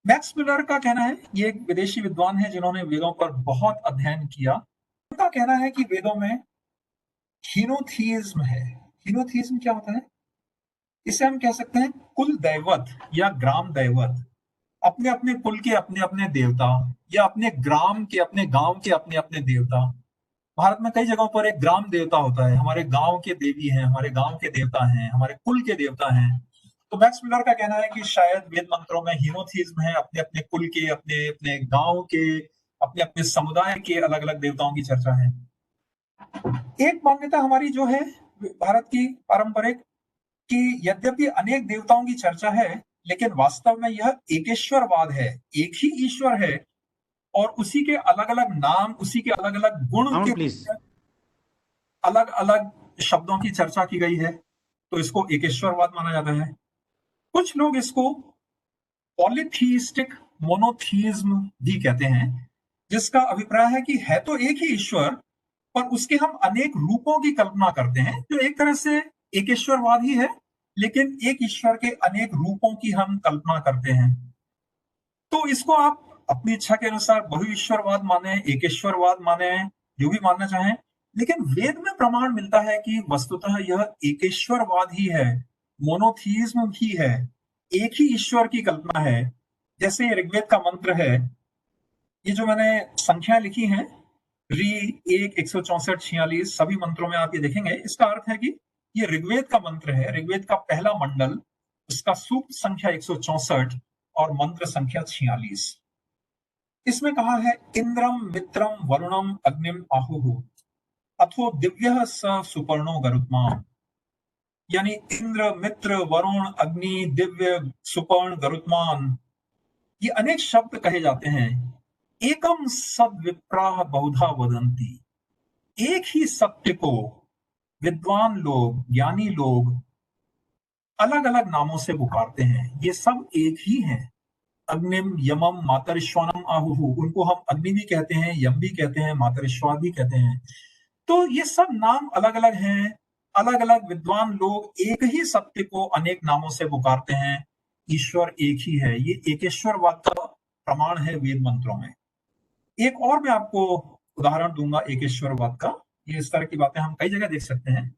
मैक्स मिलर का कहना है, ये एक विदेशी विद्वान है जिन्होंने वेदों पर बहुत अध्ययन किया। उनका कहना है कि वेदों में हीनोथीज्म है। हीनोथीज्म क्या होता है? इसे हम कह सकते हैं कुल दैवत या ग्राम दैवत। अपने अपने कुल के अपने अपने देवता, या अपने ग्राम के, अपने गांव के अपने अपने देवता। भारत में कई जगहों पर एक ग्राम देवता होता है, हमारे गांव के देवी हैं, हमारे गांव के देवता हैं, हमारे कुल के देवता हैं। तो मैक्स मिलर का कहना है कि शायद वेद मंत्रों में हीनोथीज्म है, अपने अपने कुल के, अपने अपने गांव के, अपने अपने समुदाय के अलग अलग देवताओं की चर्चा है। एक मान्यता हमारी जो है भारत की पारंपरिक, कि यद्यपि अनेक देवताओं की चर्चा है, लेकिन वास्तव में यह एकेश्वरवाद है। एक ही ईश्वर है और उसी के अलग अलग नाम, उसी के अलग अलग गुण के अलग अलग शब्दों की चर्चा की गई है, तो इसको एकेश्वरवाद माना जाता है। कुछ लोग इसको पॉलीथीइस्टिक मोनोथीज्म भी कहते हैं, जिसका अभिप्राय है कि है तो एक ही ईश्वर, पर उसके हम अनेक रूपों की कल्पना करते हैं, जो एक तरह से एकेश्वरवाद ही है, लेकिन एक ईश्वर के अनेक रूपों की हम कल्पना करते हैं। तो इसको आप अपनी इच्छा के अनुसार बहुईश्वरवाद माने, एकेश्वरवाद माने, जो भी मानना चाहें, लेकिन वेद में प्रमाण मिलता है कि वस्तुतः यह एकेश्वरवाद ही है, मोनोथीज्म ही है, एक ही ईश्वर की कल्पना है। जैसे ऋग्वेद का मंत्र है, ये जो मैंने संख्या लिखी है, री 1, 164, 46, सभी मंत्रों में आप ये देखेंगे, इसका अर्थ है कि ये ऋग्वेद का मंत्र है, ऋग्वेद का पहला मंडल, उसका सूक्त संख्या 164 और मंत्र संख्या 46। इसमें कहा है, इंद्रम मित्रम वरुणम अग्निम आहुः अथो दिव्य स सुपर्णो गरुत्मान। यानी इंद्र, मित्र, वरुण, अग्नि, दिव्य, सुपर्ण, गरुत्मान, ये अनेक शब्द कहे जाते हैं। एकम सद विप्राह बहुधा वदंती, एक ही सत्य को विद्वान लोग, ज्ञानी लोग अलग अलग नामों से पुकारते हैं। ये सब एक ही हैं। अग्निम यमम मातरिश्वानम आहुहु, उनको हम अग्नि भी कहते हैं, यम भी कहते हैं, मातरिश्वा भी कहते हैं। तो ये सब नाम अलग अलग हैं। अलग अलग विद्वान लोग एक ही सत्य को अनेक नामों से पुकारते हैं। ईश्वर एक ही है। ये एकेश्वरवाद का प्रमाण है वेद मंत्रों में। एक और मैं आपको उदाहरण दूंगा एकेश्वरवाद का। ये इस तरह की बातें हम कई जगह देख सकते हैं।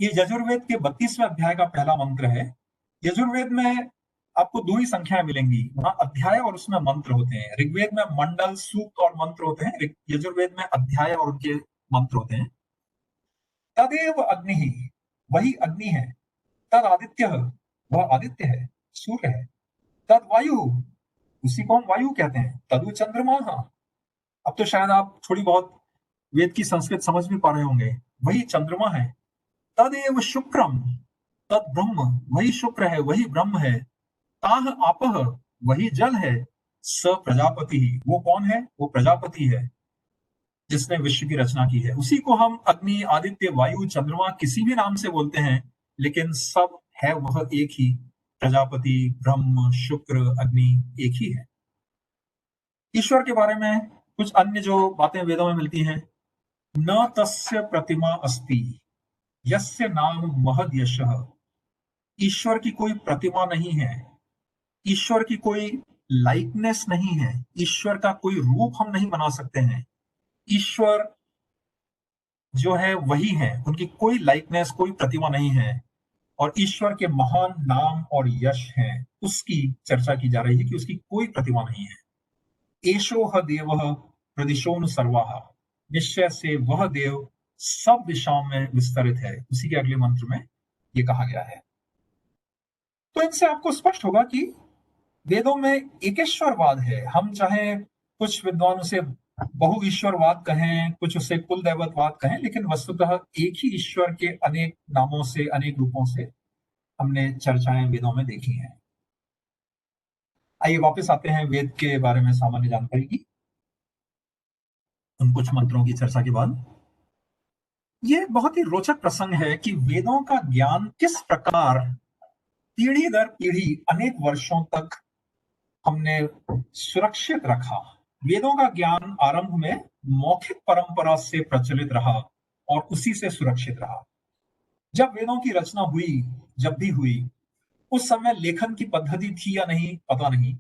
ये यजुर्वेद के 32वें अध्याय का पहला मंत्र है। यजुर्वेद में आपको दो ही संख्याएं मिलेंगी, वहां अध्याय और उसमें मंत्र होते हैं। ऋग्वेद में मंडल, सूक्त और मंत्र होते हैं, यजुर्वेद में अध्याय और उनके मंत्र होते हैं। तदेव अग्नि, वही अग्नि है। तद आदित्य, वह आदित्य है, सूर्य है। तद वायु, उसी को हम वायु कहते हैं। तदु चंद्रमा। अब तो शायद आप थोड़ी बहुत वेद की संस्कृत समझ भी पा रहे होंगे। वही चंद्रमा है। तदेव शुक्रम, तद ब्रह्म, वही शुक्र है, वही ब्रह्म है। ताह आपह, वही जल है। स प्रजापति, वो कौन है? वो प्रजापति है जिसने विश्व की रचना की है। उसी को हम अग्नि, आदित्य, वायु, चंद्रमा किसी भी नाम से बोलते हैं, लेकिन सब है वह एक ही। प्रजापति, ब्रह्म, शुक्र, अग्नि एक ही है। ईश्वर के बारे में कुछ अन्य जो बातें वेदों में मिलती हैं। न तस्य प्रतिमा अस्ति यस्य नाम महद यशः, ईश्वर की कोई प्रतिमा नहीं है, ईश्वर की कोई लाइकनेस नहीं है, ईश्वर का कोई रूप हम नहीं बना सकते हैं। ईश्वर जो है वही है, उनकी कोई लाइकनेस, कोई प्रतिमा नहीं है। और ईश्वर के महान नाम और यश हैं, उसकी चर्चा की जा रही है कि उसकी कोई प्रतिमा नहीं है। एशो ह देव प्रदिशोन सर्वाह, निश्चय से वह देव सब दिशाओं में विस्तरित है। उसी के अगले मंत्र में ये कहा गया है। तो इनसे आपको स्पष्ट होगा कि वेदों में एकेश्वरवाद है। हम चाहे कुछ विद्वान उसे बहु ईश्वरवाद कहें, कुछ उसे कुल दैवतवाद कहें, लेकिन वस्तुतः एक ही ईश्वर के अनेक नामों से, अनेक रूपों से हमने चर्चाएं वेदों में देखी हैं। आइए वापस आते हैं वेद के बारे में सामान्य जानकारी की, उन कुछ मंत्रों की चर्चा के बाद। यह बहुत ही रोचक प्रसंग है कि वेदों का ज्ञान किस प्रकार पीढ़ी दर पीढ़ी अनेक वर्षों तक हमने सुरक्षित रखा। वेदों का ज्ञान आरंभ में मौखिक परंपरा से प्रचलित रहा और उसी से सुरक्षित रहा। जब वेदों की रचना हुई, जब भी हुई, उस समय लेखन की पद्धति थी या नहीं पता नहीं।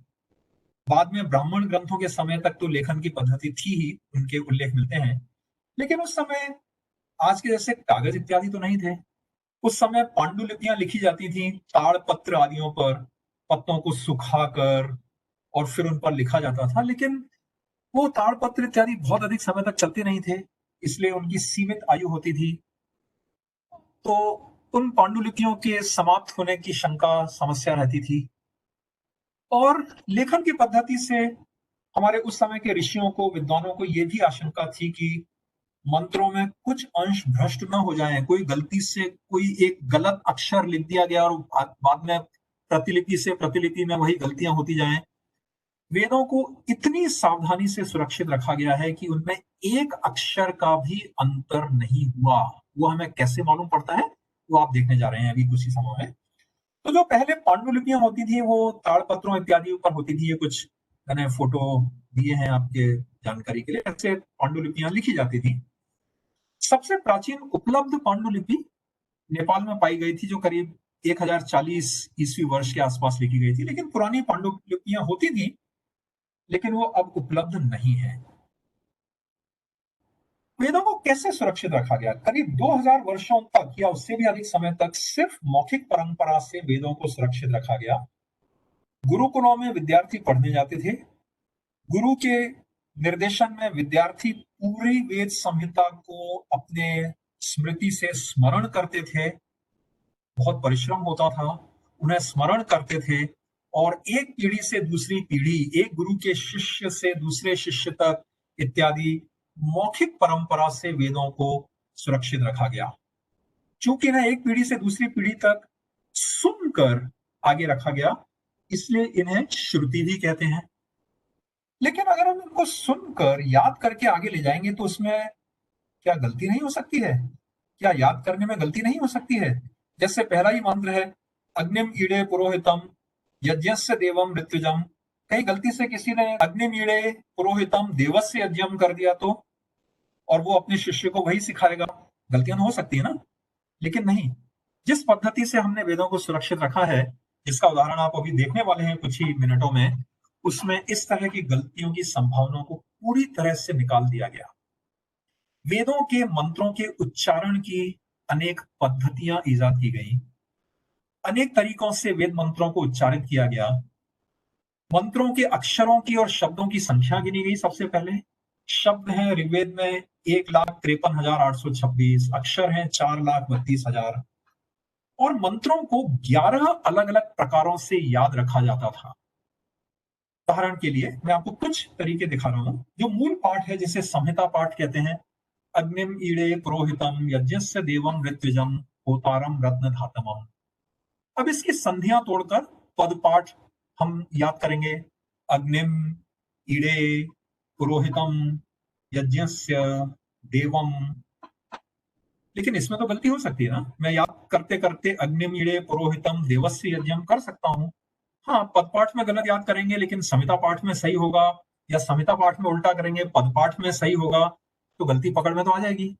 बाद में ब्राह्मण ग्रंथों के समय तक तो लेखन की पद्धति थी ही, उनके उल्लेख मिलते हैं। लेकिन उस समय आज के जैसे कागज इत्यादि तो नहीं थे। उस समय पांडुलिपियां लिखी जाती थी ताड़ पत्र आदियों पर, पत्तों को सुखाकर और फिर उन पर लिखा जाता था। लेकिन वो ताड़पत्र इत्यादि बहुत अधिक समय तक चलते नहीं थे, इसलिए उनकी सीमित आयु होती थी। तो उन पांडुलिपियों के समाप्त होने की शंका, समस्या रहती थी। और लेखन की पद्धति से हमारे उस समय के ऋषियों को, विद्वानों को यह भी आशंका थी कि मंत्रों में कुछ अंश भ्रष्ट न हो जाएं, कोई गलती से कोई एक गलत अक्षर लिख दिया गया और बाद में प्रतिलिपि से प्रतिलिपि में वही गलतियां होती जाएं। वेदों को इतनी सावधानी से सुरक्षित रखा गया है कि उनमें एक अक्षर का भी अंतर नहीं हुआ। वो हमें कैसे मालूम पड़ता है, वो आप देखने जा रहे हैं अभी कुछ ही समय में। तो जो पहले पांडुलिपियां होती थी वो ताड़पत्रों इत्यादि ऊपर होती थी। ये कुछ मैंने फोटो दिए हैं आपके जानकारी के लिए, ऐसे पांडुलिपियां लिखी जाती थी। सबसे प्राचीन उपलब्ध पांडुलिपि नेपाल में पाई गई थी, जो करीब 1040 ईस्वी वर्ष के आसपास लिखी गई थी। लेकिन पुरानी पांडुलिपियां होती थी, लेकिन वो अब उपलब्ध नहीं है। वेदों को कैसे सुरक्षित रखा गया? करीब 2000 वर्षों तक या उससे भी अधिक समय तक सिर्फ मौखिक परंपरा से वेदों को सुरक्षित रखा गया। गुरुकुलों में विद्यार्थी पढ़ने जाते थे। गुरु के निर्देशन में विद्यार्थी पूरी वेद संहिता को अपने स्मृति से स्मरण करते थे। बहुत परिश्रम होता था, उन्हें स्मरण करते थे। और एक पीढ़ी से दूसरी पीढ़ी, एक गुरु के शिष्य से दूसरे शिष्य तक इत्यादि मौखिक परंपरा से वेदों को सुरक्षित रखा गया। चूंकि इन्हें एक पीढ़ी से दूसरी पीढ़ी तक सुनकर आगे रखा गया, इसलिए इन्हें श्रुति भी कहते हैं। लेकिन अगर हम इनको सुनकर याद करके आगे ले जाएंगे तो उसमें क्या गलती नहीं हो सकती है? क्या याद करने में गलती नहीं हो सकती है? जैसे पहला ही मंत्र है, अग्निम ईड़े पुरोहितम यज्ञस्य देवम ऋत्विजम। कहीं गलती से किसी ने अग्निम ईड़े पुरोहितम देवस्य यज्ञम कर दिया तो, और वो अपने शिष्य को वही सिखाएगा। गलतियां तो हो सकती है ना, लेकिन नहीं। जिस पद्धति से हमने वेदों को सुरक्षित रखा है, जिसका उदाहरण आप अभी देखने वाले हैं कुछ ही मिनटों में, उसमें इस तरह की गलतियों की संभावना को पूरी तरह से निकाल दिया गया। वेदों के मंत्रों के उच्चारण की अनेक पद्धतियां ईजाद की गई, अनेक तरीकों से वेद मंत्रों को उच्चारित किया गया। मंत्रों के अक्षरों की और शब्दों की संख्या गिनी गई। सबसे पहले शब्द हैं ऋग्वेद में 1,53,826, अक्षर हैं 4,32,000, और मंत्रों को 11 अलग अलग प्रकारों से याद रखा जाता था। उदाहरण के लिए मैं आपको कुछ तरीके दिखा रहा हूं। जो मूल पाठ है, जिसे संहिता पाठ कहते हैं, अग्निम ईड़े पुरोहितम यज्ञस्य देवम ऋत्विजम होतारम रत्न धातमम। अब इसकी संधियां तोड़कर पद पाठ हम याद करेंगे। अग्निम ईड़े पुरोहितम यज्ञस्य देवम। लेकिन इसमें तो गलती हो सकती है ना, मैं याद करते करते अग्निम ईड़े पुरोहितम देवस्य यज्ञम कर सकता हूं। हाँ, पद पाठ में गलत याद करेंगे, लेकिन संहिता पाठ में सही होगा, या संहिता पाठ में उल्टा करेंगे, पद पाठ में सही होगा, तो गलती पकड़ में तो आ जाएगी।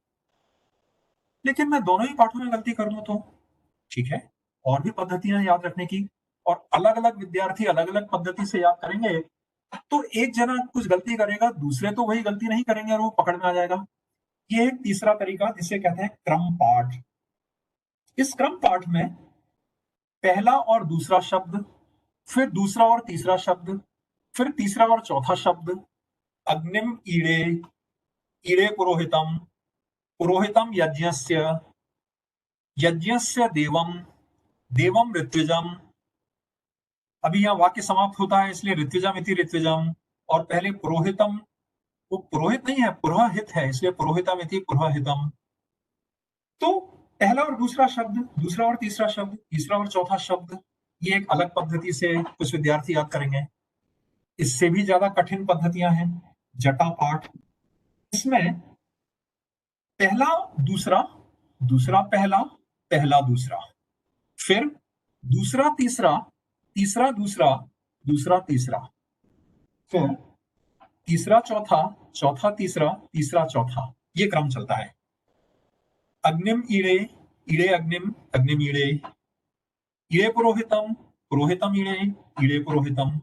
लेकिन मैं दोनों ही पाठों में गलती कर दूं तो ठीक है। और भी पद्धतियां हैं याद रखने की, और अलग अलग विद्यार्थी अलग अलग पद्धति से याद करेंगे, तो एक जना कुछ गलती करेगा, दूसरे तो वही गलती नहीं करेंगे और वो पकड़ में आ जाएगा। ये एक तीसरा तरीका जिसे कहते हैं क्रम पाठ। इस क्रम पाठ में पहला और दूसरा शब्द, फिर दूसरा और तीसरा शब्द, फिर तीसरा और चौथा शब्द, अग्निम ईड़े, ईड़े पुरोहितम, पुरोहितम यज्ञस्य, यज्ञस्य देवम, देवम ऋत्विजम। अभी यहाँ वाक्य समाप्त होता है, इसलिए ऋत्विजम इति ऋत्विजम, और पहले पुरोहितम, वो पुरोहित नहीं है, पुरोहित है, इसलिए पुरोहितम इति पुरोहितम। तो पहला और दूसरा शब्द, दूसरा और तीसरा शब्द, तीसरा और चौथा शब्द, ये एक अलग पद्धति से कुछ विद्यार्थी याद करेंगे। इससे भी ज्यादा कठिन पद्धतियां हैं जटा पाठ। इसमें पहला दूसरा, दूसरा पहला, पहला दूसरा, फिर दूसरा तीसरा, तीसरा दूसरा, दूसरा तीसरा, फिर तीसरा चौथा, चौथा तीसरा, तीसरा चौथा, ये क्रम चलता है। अग्निम ईड़े, ईड़े अग्निम, अग्निम ईड़े, ईड़े पुरोहितम, पुरोहितम ईड़े, ईड़े पुरोहितम,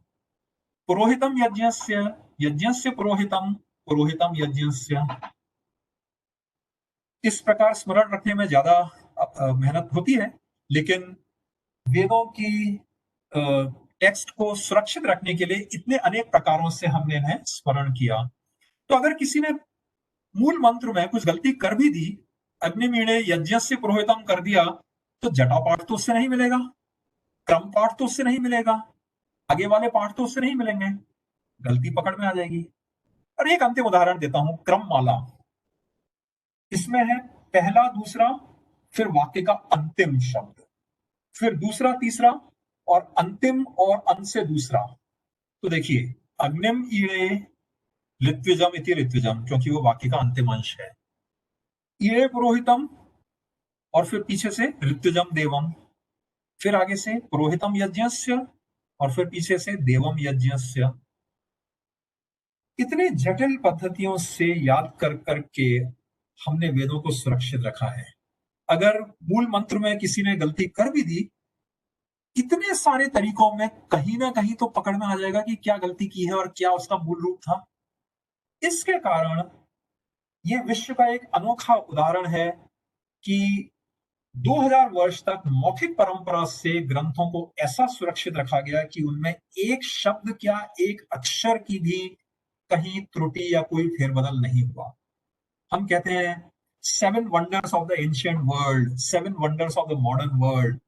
पुरोहितम यज्ञस्य, यज्ञस्य पुरोहितम, पुरोहितम यज्ञस्य। इस प्रकार स्मरण रखने में ज्यादा मेहनत होती है, लेकिन वेदों की टेक्स्ट को सुरक्षित रखने के लिए इतने अनेक प्रकारों से हमने इन्हें स्मरण किया। तो अगर किसी ने मूल मंत्र में कुछ गलती कर भी दी, अग्निमीणे यज्ञस्य पुरोहितम कर दिया, तो जटा पाठ तो उससे नहीं मिलेगा, क्रम पाठ तो उससे नहीं मिलेगा, आगे वाले पाठ तो उससे नहीं मिलेंगे, गलती पकड़ में आ जाएगी। और एक अंतिम उदाहरण देता हूं, क्रम माला। इसमें है पहला दूसरा, फिर वाक्य का अंतिम शब्द, फिर दूसरा तीसरा, और अंतिम और अंत से दूसरा। तो देखिए, अग्निम ईड़े ऋत्विजम इति ऋत्विजम, क्योंकि वो वाक्य का अंतिम अंश है। ईड़े पुरोहितम, और फिर पीछे से ऋत्विजम देवम, फिर आगे से पुरोहितम यज्ञस्य, और फिर पीछे से देवम यज्ञस्य। इतने जटिल पद्धतियों से याद कर करके हमने वेदों को सुरक्षित रखा है। अगर मूल मंत्र में किसी ने गलती कर भी दी, इतने सारे तरीकों में कहीं ना कहीं तो पकड़ में आ जाएगा कि क्या गलती की है और क्या उसका मूल रूप था। इसके कारण यह विश्व का एक अनोखा उदाहरण है कि 2000 वर्ष तक मौखिक परंपरा से ग्रंथों को ऐसा सुरक्षित रखा गया कि उनमें एक शब्द क्या, एक अक्षर की भी कहीं त्रुटि या कोई फेरबदल नहीं हुआ। हम कहते हैं 7 wonders of the ancient world, 7 wonders of the modern world.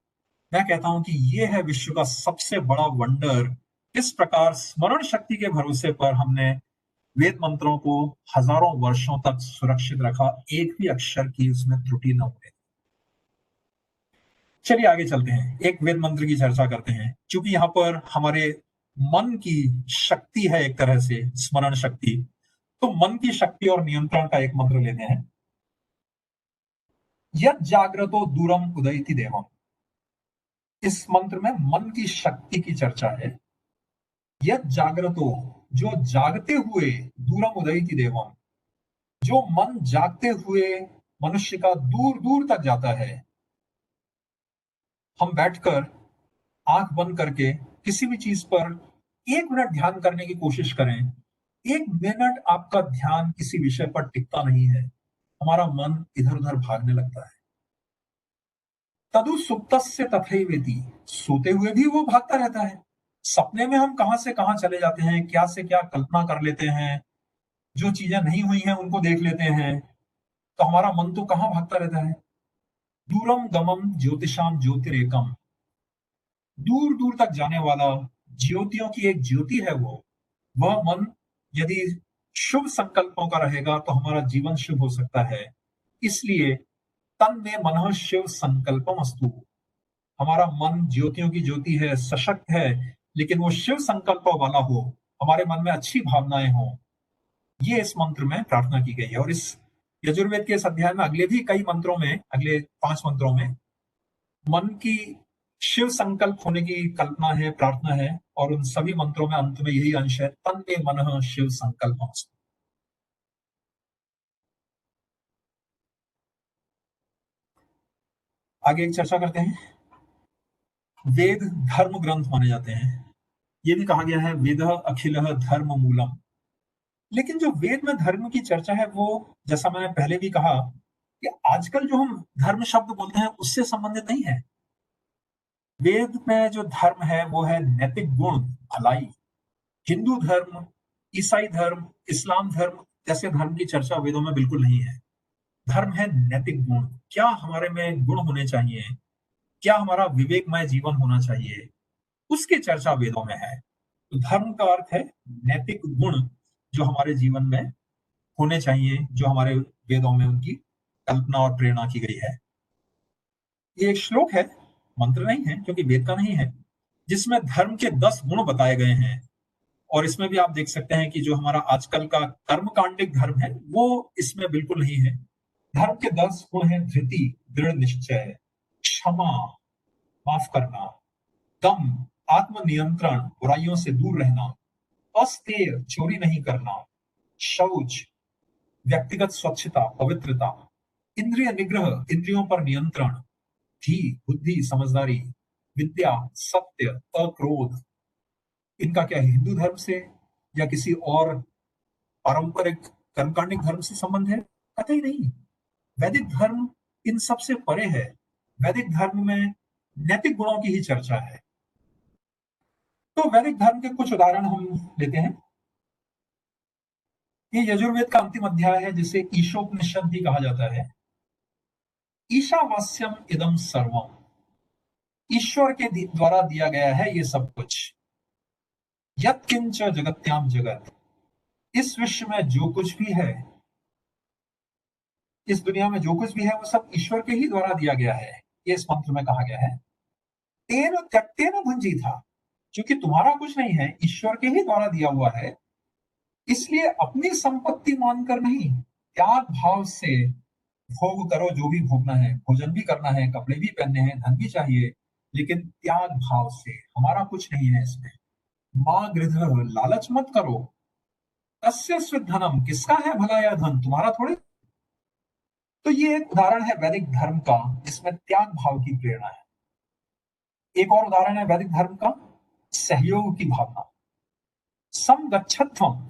मैं कहता हूं कि यह है विश्व का सबसे बड़ा वंडर। इस प्रकार स्मरण शक्ति के भरोसे पर हमने वेद मंत्रों को हजारों वर्षों तक सुरक्षित रखा, एक भी अक्षर की उसमें त्रुटि न हुए। चलिए आगे चलते हैं, एक वेद मंत्र की चर्चा करते हैं। क्योंकि यहाँ पर हमारे मन की शक्ति है, एक तरह से स्मरण शक्ति, तो मन की शक्ति और नियंत्रण का एक मंत्र लेते हैं। यद जागृतो दूरम उदयति देवम। इस मंत्र में मन की शक्ति की चर्चा है। यद जागृतो, जो जागते हुए, दूरम उदयति देवम, जो मन जागते हुए मनुष्य का दूर दूर तक जाता है। हम बैठकर आंख बंद करके किसी भी चीज पर 1 मिनट ध्यान करने की कोशिश करें, 1 मिनट आपका ध्यान किसी विषय पर टिकता नहीं है, हमारा मन इधर उधर भागने लगता है। तदु सुप्तस्य तथैवेति, सोते हुए भी वो भागता रहता है। सपने में हम कहां से कहां चले जाते हैं, क्या से क्या कल्पना कर लेते हैं, जो चीजें नहीं हुई हैं उनको देख लेते हैं, तो हमारा मन तो कहां भागता रहता है। दूरम गमम ज्योतिषाम ज्योतिरेकम, दूर दूर तक जाने वाला ज्योतियों की एक ज्योति है वो। वह मन यदि शुभ संकल्पों का रहेगा तो हमारा जीवन शुभ हो सकता है। इसलिए तन में मन शिव संकल्पम अस्तु, हमारा मन ज्योतियों की ज्योति है, सशक्त है, लेकिन वो शिव संकल्प वाला हो, हमारे मन में अच्छी भावनाएं हो। ये इस मंत्र में प्रार्थना की गई है। और इस यजुर्वेद के इस अध्याय में अगले भी कई मंत्रों में, अगले 5 मंत्रों में मन की शिव संकल्प होने की कल्पना है, प्रार्थना है। और उन सभी मंत्रों में अंत में यही अंश है, तन में मन शिव संकल्प। आगे एक चर्चा करते हैं। वेद धर्म ग्रंथ माने जाते हैं। ये भी कहा गया है वेद अखिल धर्म मूलम। लेकिन जो वेद में धर्म की चर्चा है वो, जैसा मैंने पहले भी कहा, कि आजकल जो हम धर्म शब्द बोलते हैं उससे संबंधित नहीं है। वेद में जो धर्म है वो है नैतिक गुण, भलाई। हिंदू धर्म, ईसाई धर्म, इस्लाम धर्म जैसे धर्म की चर्चा वेदों में बिल्कुल नहीं है। धर्म है नैतिक गुण, क्या हमारे में गुण होने चाहिए, क्या हमारा विवेकमय जीवन होना चाहिए, उसकी चर्चा वेदों में है। तो धर्म का अर्थ है नैतिक गुण जो हमारे जीवन में होने चाहिए, जो हमारे वेदों में उनकी कल्पना और प्रेरणा की गई है। ये एक श्लोक है, मंत्र नहीं है क्योंकि वेद का नहीं है, जिसमें धर्म के 10 गुण बताए गए हैं। और इसमें भी आप देख सकते हैं कि जो हमारा आजकल का कर्मकांडिक धर्म है वो इसमें बिल्कुल नहीं है। धर्म के 10 गुण हैं धृति, दृढ़ निश्चय, क्षमा, माफ करना, दम, आत्मनियंत्रण, बुराइयों से दूर रहना, अस्तेय, चोरी नहीं करना, शौच, व्यक्तिगत स्वच्छता, पवित्रता, इंद्रिय निग्रह, इंद्रियों पर नियंत्रण, धी, बुद्धि, समझदारी, विद्या, सत्य, अक्रोध। इनका क्या हिंदू धर्म से या किसी और पारंपरिक कर्मकांडिक धर्म से संबंध है? कतई नहीं। वैदिक धर्म इन सब से परे है। वैदिक धर्म में नैतिक गुणों की ही चर्चा है। तो वैदिक धर्म के कुछ उदाहरण हम लेते हैं। ये यजुर्वेद का अंतिम अध्याय है जिसे ईशोपनिषद भी कहा जाता है। ईशावास्यम इदम सर्वम, ईश्वर के द्वारा दिया गया है ये सब कुछ। यत्किंच जगत्याम जगत, इस विश्व में जो कुछ भी है, इस दुनिया में जो कुछ भी है वो सब ईश्वर के ही द्वारा दिया गया है। ये इस मंत्र में कहा गया है। तेन त्यक्तेन भुंजी था, क्योंकि तुम्हारा कुछ नहीं है, ईश्वर के ही द्वारा दिया हुआ है, इसलिए अपनी संपत्ति मानकर नहीं, त्याग भाव से भोग करो जो भी भोगना है। भोजन भी करना है, कपड़े भी पहनने हैं, धन भी चाहिए, लेकिन त्याग भाव से। हमारा कुछ नहीं है इसमें। माँ गृध, लालच मत करो। तस्य स्वित धनम, किसका है भला यह धन, तुम्हारा थोड़े। तो ये एक उदाहरण है वैदिक धर्म का जिसमें त्याग भाव की प्रेरणा है। एक और उदाहरण है वैदिक धर्म का सहयोग की भावना। समगच्छध्वम,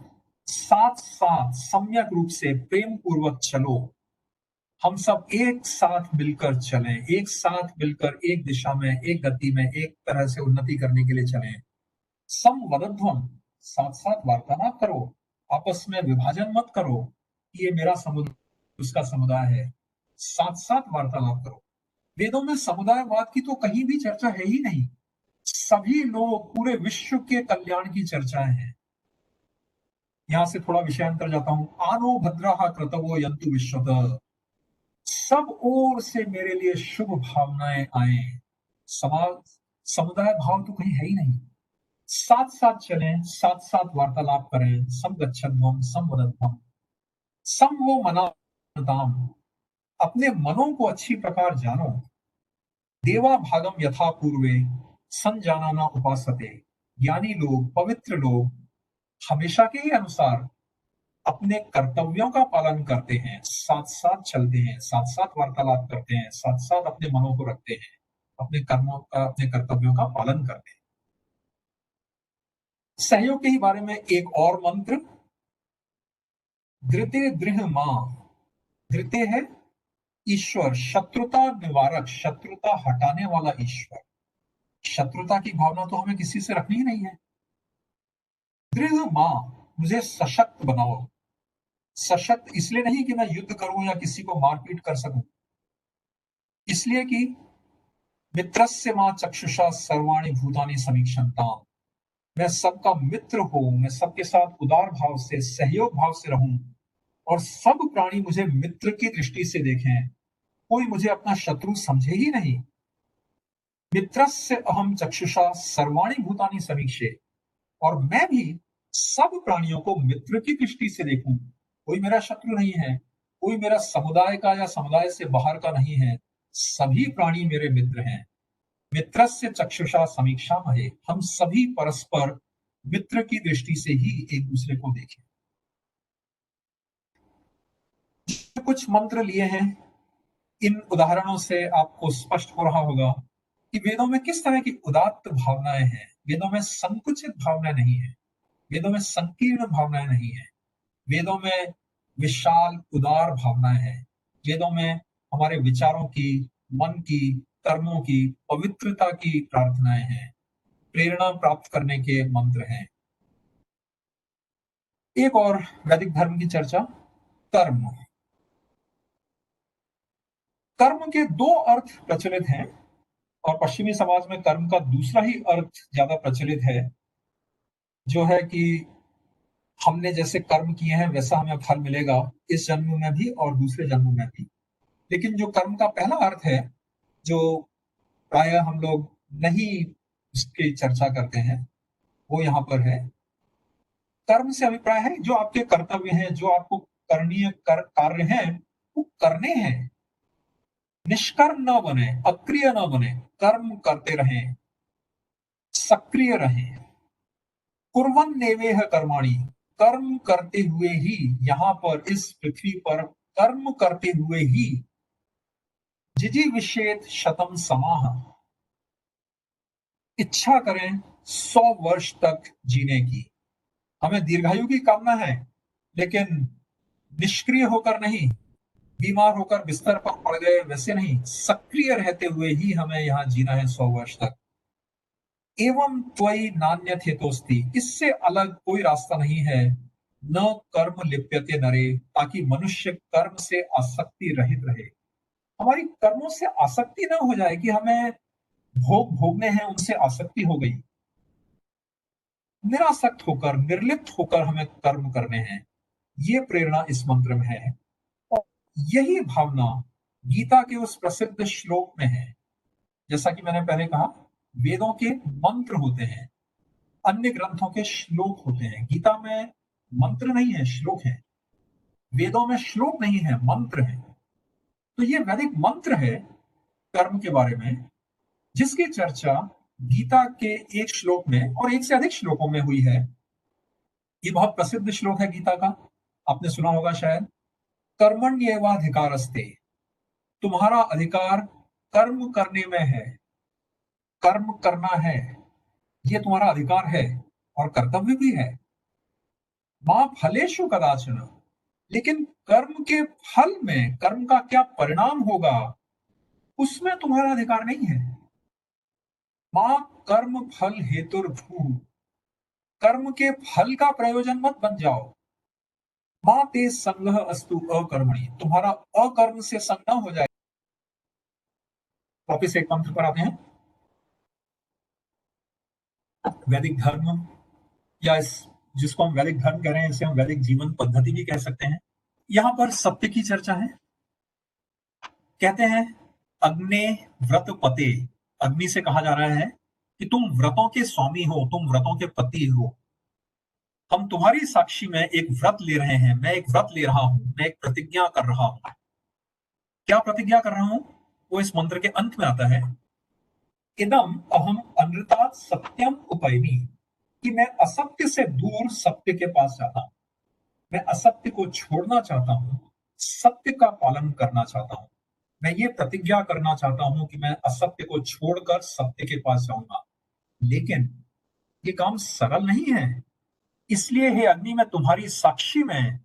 साथ साथ सम्यक रूप से प्रेम पूर्वक चलो। हम सब एक साथ मिलकर चलें, एक साथ मिलकर एक दिशा में, एक गति में, एक तरह से उन्नति करने के लिए चलें। समवदध्वम, साथ साथ वार्तालाप करो, आपस में विभाजन मत करो, ये मेरा समुदाय, उसका समुदाय है। साथ साथ वार्तालाप करो। वेदों में समुदायवाद की तो कहीं भी चर्चा है ही नहीं। सभी लोग, पूरे विश्व के कल्याण की चर्चाएं हैं। यहां से थोड़ा विषयांतर जाता हूं। आनो भद्राः क्रतवो यन्तु विश्वतः, सब ओर से मेरे लिए शुभ भावनाएं आए। समाज, समुदाय भाव तो कहीं है ही नहीं। साथ साथ चलें, साथ साथ वार्तालाप करें। सम गच्छध्वम, सम वदध्वम, सम वो मनाताम, अपने मनों को अच्छी प्रकार जानो। देवा भागम यथा पूर्वे संजानाना उपासते। ज्ञानी लोग, पवित्र लोग हमेशा के ही अनुसार अपने कर्तव्यों का पालन करते हैं, साथ साथ चलते हैं, साथ साथ वार्तालाप करते हैं, साथ साथ अपने मनों को रखते हैं, अपने कर्मों का, अपने कर्तव्यों का पालन करते हैं। सहयोग के ही बारे में एक और मंत्र, धृते दृढ़ मां। धृते है ईश्वर, शत्रुता निवारक, शत्रुता हटाने वाला ईश्वर। शत्रुता की भावना तो हमें किसी से रखनी ही नहीं है। दृढ़ मां, मुझे सशक्त बनाओ। सशक्त इसलिए नहीं कि मैं युद्ध करूं या किसी को मारपीट कर सकूं, इसलिए कि मित्रस्य मां चक्षुषा सर्वाणि भूतानि समीक्षन्ताम्। मैं सबका मित्र हूं, मैं सबके साथ उदार भाव से, सहयोग भाव से रहूं और सब प्राणी मुझे मित्र की दृष्टि से देखें, कोई मुझे अपना शत्रु समझे ही नहीं। मित्रस्य अहम चक्षुषा सर्वाणि भूतानि समीक्षे, और मैं भी सब प्राणियों को मित्र की दृष्टि से देखूं। कोई मेरा शत्रु नहीं है, कोई मेरा समुदाय का या समुदाय से बाहर का नहीं है, सभी प्राणी मेरे मित्र हैं। मित्रस्य चक्षुषा समीक्षा महे, हम सभी परस्पर मित्र की दृष्टि से ही एक दूसरे को देखें। कुछ मंत्र लिए हैं, इन उदाहरणों से आपको स्पष्ट हो रहा होगा कि वेदों में किस तरह की उदात्त भावनाएं हैं। वेदों में संकुचित भावनाएं नहीं है, वेदों में संकीर्ण भावनाएं नहीं है, वेदों में विशाल उदार भावनाएं हैं। वेदों में हमारे विचारों की, मन की, कर्मों की पवित्रता की प्रार्थनाएं हैं, प्रेरणा प्राप्त करने के मंत्र हैं। एक और वैदिक धर्म की चर्चा, कर्म। कर्म के दो अर्थ प्रचलित हैं और पश्चिमी समाज में कर्म का दूसरा ही अर्थ ज्यादा प्रचलित है, जो है कि हमने जैसे कर्म किए हैं वैसा हमें फल मिलेगा, इस जन्म में भी और दूसरे जन्म में भी। लेकिन जो कर्म का पहला अर्थ है, जो प्रायः हम लोग नहीं इसकी चर्चा करते हैं, वो यहाँ पर है। कर्म से अभिप्राय है जो आपके कर्तव्य हैं, जो आपको करणीय कार्य हैं, वो करने हैं। निष्कर्म न बने, अक्रिय न बने, कर्म करते रहें, सक्रिय रहें। कुर्वन् नेवेह कर्माणि, कर्म करते हुए ही, यहाँ पर इस पृथ्वी पर कर्म करते हुए ही, जिजीविषेत शतम समाह, इच्छा करें 100 वर्ष तक जीने की। हमें दीर्घायु की कामना है, लेकिन निष्क्रिय होकर नहीं, बीमार होकर बिस्तर पर पड़ गए वैसे नहीं, सक्रिय रहते हुए ही हमें यहाँ जीना है 100 वर्ष तक। एवं त्वयि नान्यथ हेतोस्ति, इससे अलग कोई रास्ता नहीं है। न कर्म लिप्यते नरे, ताकि मनुष्य कर्म से आसक्ति रहित रहे। हमारी कर्मों से आसक्ति न हो जाए कि हमें भोग भोगने हैं, उनसे आसक्ति हो गई। निरासक्त होकर, निर्लिप्त होकर हमें कर्म करने हैं, ये प्रेरणा इस मंत्र में है। और यही भावना गीता के उस प्रसिद्ध श्लोक में है। जैसा कि मैंने पहले कहा, वेदों के मंत्र होते हैं, अन्य ग्रंथों के श्लोक होते हैं। गीता में मंत्र नहीं है, श्लोक है। वेदों में श्लोक नहीं है, मंत्र है। तो ये वैदिक मंत्र है कर्म के बारे में, जिसकी चर्चा गीता के एक श्लोक में और एक से अधिक श्लोकों में हुई है। ये बहुत प्रसिद्ध श्लोक है गीता का, आपने सुना होगा शायद। कर्मण्येवाधिकारस्ते, तुम्हारा अधिकार कर्म करने में है, कर्म करना है, ये तुम्हारा अधिकार है और कर्तव्य भी है। मां फलेषु कदाचन, लेकिन कर्म के फल में, कर्म का क्या परिणाम होगा, उसमें तुम्हारा अधिकार नहीं है। मां कर्म फल हेतुर्भू, कर्म के फल का प्रयोजन मत बन जाओ। मां ते संगः अस्तु अकर्मणि, तुम्हारा अकर्म से संग न हो जाए। वापिस एक मंत्र पर आते हैं। वैदिक धर्म, या इस जिसको हम वैदिक धर्म कह रहे हैं, इसे हम वैदिक जीवन पद्धति भी कह सकते हैं। यहां पर सत्य की चर्चा है। कहते हैं अग्ने व्रत पते, अग्नि से कहा जा रहा है कि तुम व्रतों के स्वामी हो, तुम व्रतों के पति हो। हम तुम्हारी साक्षी में एक व्रत ले रहे हैं, मैं एक व्रत ले रहा हूं, मैं एक प्रतिज्ञा कर रहा हूं। क्या प्रतिज्ञा कर रहा हूं वो इस मंत्र के अंत में आता है। इदम अहम अनृतात् सत्यम उपैमि, कि मैं असत्य से दूर सत्य के पास जाता हूं, मैं असत्य को छोड़ना चाहता हूं, सत्य का पालन करना चाहता हूं। मैं ये प्रतिज्ञा करना चाहता हूं कि मैं असत्य को छोड़कर सत्य के पास जाऊंगा। लेकिन ये काम सरल नहीं है। इसलिए हे अग्नि, मैं तुम्हारी साक्षी में,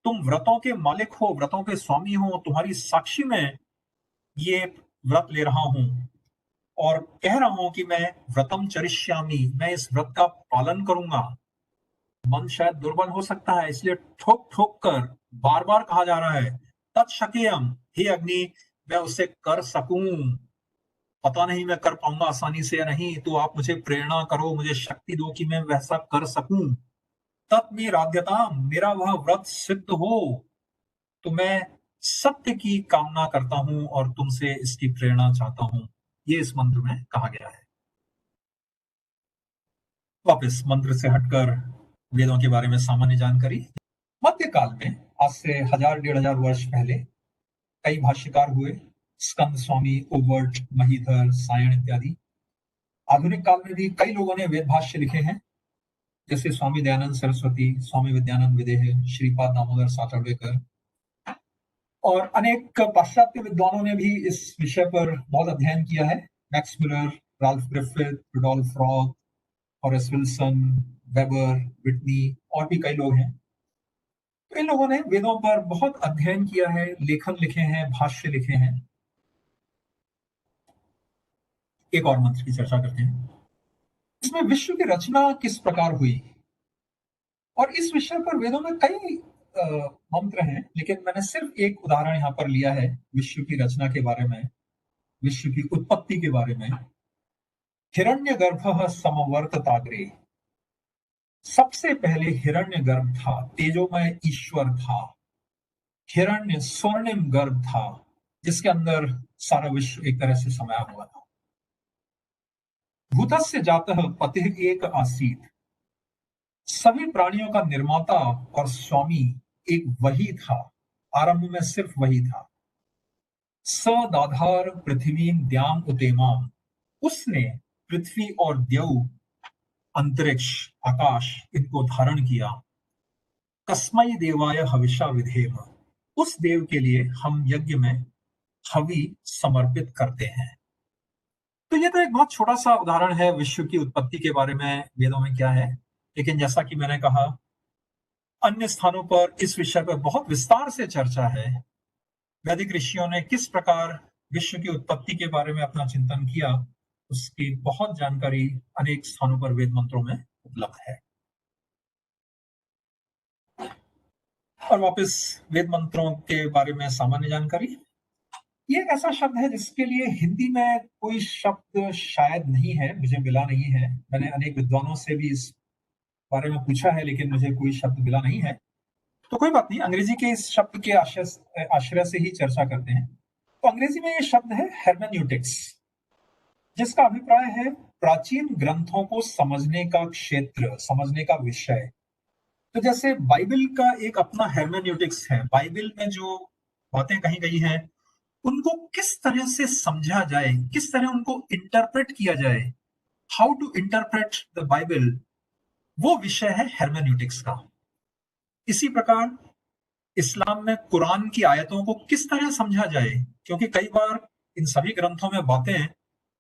तुम व्रतों के मालिक हो, व्रतों के स्वामी हो, तुम्हारी साक्षी में ये व्रत ले रहा हूं और कह रहा हूं कि मैं व्रतम चरिष्यामि, मैं इस व्रत का पालन करूंगा। मन शायद दुर्बल हो सकता है, इसलिए ठोक ठोक कर बार बार कहा जा रहा है तत्शकेयम, हे अग्नि, मैं उसे कर सकूं। पता नहीं मैं कर पाऊंगा आसानी से या नहीं, तो आप मुझे प्रेरणा करो, मुझे शक्ति दो कि मैं वैसा कर सकूं। तत् राध्यता, मेरा वह व्रत सिद्ध हो। तो मैं सत्य की कामना करता हूं और तुमसे इसकी प्रेरणा चाहता हूं। ये इस मंत्र में कहा गया है। वापस मंत्र से हटकर वेदों के बारे में सामान्य जानकारी। मध्यकाल में, आज से 1000-1500 वर्ष पहले, कई भाष्यकार हुए, स्कंद स्वामी, ओवर्ट, महीधर, सायण इत्यादि। आधुनिक काल में भी कई लोगों ने वेद भाष्य लिखे हैं, जैसे स्वामी दयानंद सरस्वती, स्वामी विद्यानंद विदेह, श्रीपाद दामोदर सातवड़ेकर, और अनेक पाश्चात्य विद्वानों ने भी इस विषय पर बहुत अध्ययन किया है। Max Muller, Ralph Griffith, Rudolph Roth, Horace Wilson, Weber, Whitney और भी कई लोग हैं। तो इन लोगों ने वेदों पर बहुत अध्ययन किया है, लेखन लिखे हैं, भाष्य लिखे हैं। एक और मंत्र की चर्चा करते हैं। इसमें विश्व की रचना किस प्रकार हुई, और इस विषय पर वेदों में कई मंत्र हैं, लेकिन मैंने सिर्फ एक उदाहरण यहाँ पर लिया है विश्व की रचना के बारे में, विश्व की उत्पत्ति के बारे में। हिरण्यगर्भः समवर्तताग्रे, सबसे पहले हिरण्यगर्भ था, तेजोमय ईश्वर था। हिरण्य स्वर्णिम गर्भ था, जिसके अंदर सारा विश्व एक तरह से समाया हुआ था। भूतस्य जातः पतिः एक आसीत, सभी प्राणियों का निर्माता और स्वामी एक वही था, आरंभ में सिर्फ वही था। स दाधार पृथ्वी द्याम उतेमाम, उसने पृथ्वी और द्यौ, अंतरिक्ष, आकाश, इनको धारण किया। कस्मै देवाय हविषा विधेम, उस देव के लिए हम यज्ञ में हवि समर्पित करते हैं। तो ये तो एक बहुत छोटा सा उदाहरण है विश्व की उत्पत्ति के बारे में वेदों में क्या है। लेकिन जैसा कि मैंने कहा, अन्य स्थानों पर इस विषय पर बहुत विस्तार से चर्चा है। वैदिक ऋषियों ने किस प्रकार विश्व की उत्पत्ति के बारे में अपना चिंतन किया, उसकी बहुत जानकारी अनेक स्थानों पर वेद मंत्रों में उपलब्ध है। और वापस वेद मंत्रों के बारे में सामान्य जानकारी। ये एक ऐसा शब्द है जिसके लिए हिंदी में कोई शब्द शायद नहीं है, मुझे मिला नहीं है। मैंने अनेक विद्वानों से भी इस बारे में पूछा है, लेकिन मुझे कोई शब्द मिला नहीं है। तो कोई बात नहीं, अंग्रेजी के इस शब्द के आश्रय से ही चर्चा करते हैं। तो अंग्रेजी में ये शब्द है हेर्मेन्यूटिक्स, जिसका अभिप्राय है प्राचीन ग्रंथों को समझने का क्षेत्र, समझने का विषय। तो जैसे बाइबल का एक अपना हेर्मेन्यूटिक्स है, बाइबल में जो बातें कही गई हैं उनको किस तरह से समझा जाए, किस तरह उनको इंटरप्रेट किया जाए, how to interpret the Bible, वो विषय है हेर्मेन्यूटिक्स का। इसी प्रकार इस्लाम में कुरान की आयतों को किस तरह समझा जाए, क्योंकि कई बार इन सभी ग्रंथों में बातें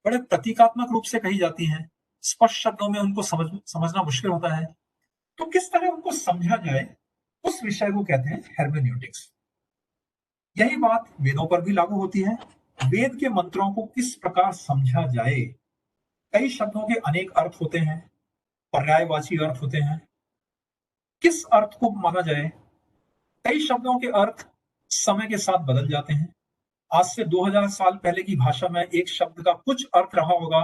बड़े प्रतीकात्मक रूप से कही जाती हैं, स्पष्ट शब्दों में उनको समझना मुश्किल होता है। तो किस तरह उनको समझा जाए, उस विषय को कहते हैं हेर्मेन्यूटिक्स। यही बात वेदों पर भी लागू होती है। वेद के मंत्रों को किस प्रकार समझा जाए। कई शब्दों के अनेक अर्थ होते हैं, पर्यायवाची अर्थ होते हैं। किस अर्थ को माना जाए। कई शब्दों के अर्थ समय के साथ बदल जाते हैं। आज से 2000 साल पहले की भाषा में एक शब्द का कुछ अर्थ रहा होगा,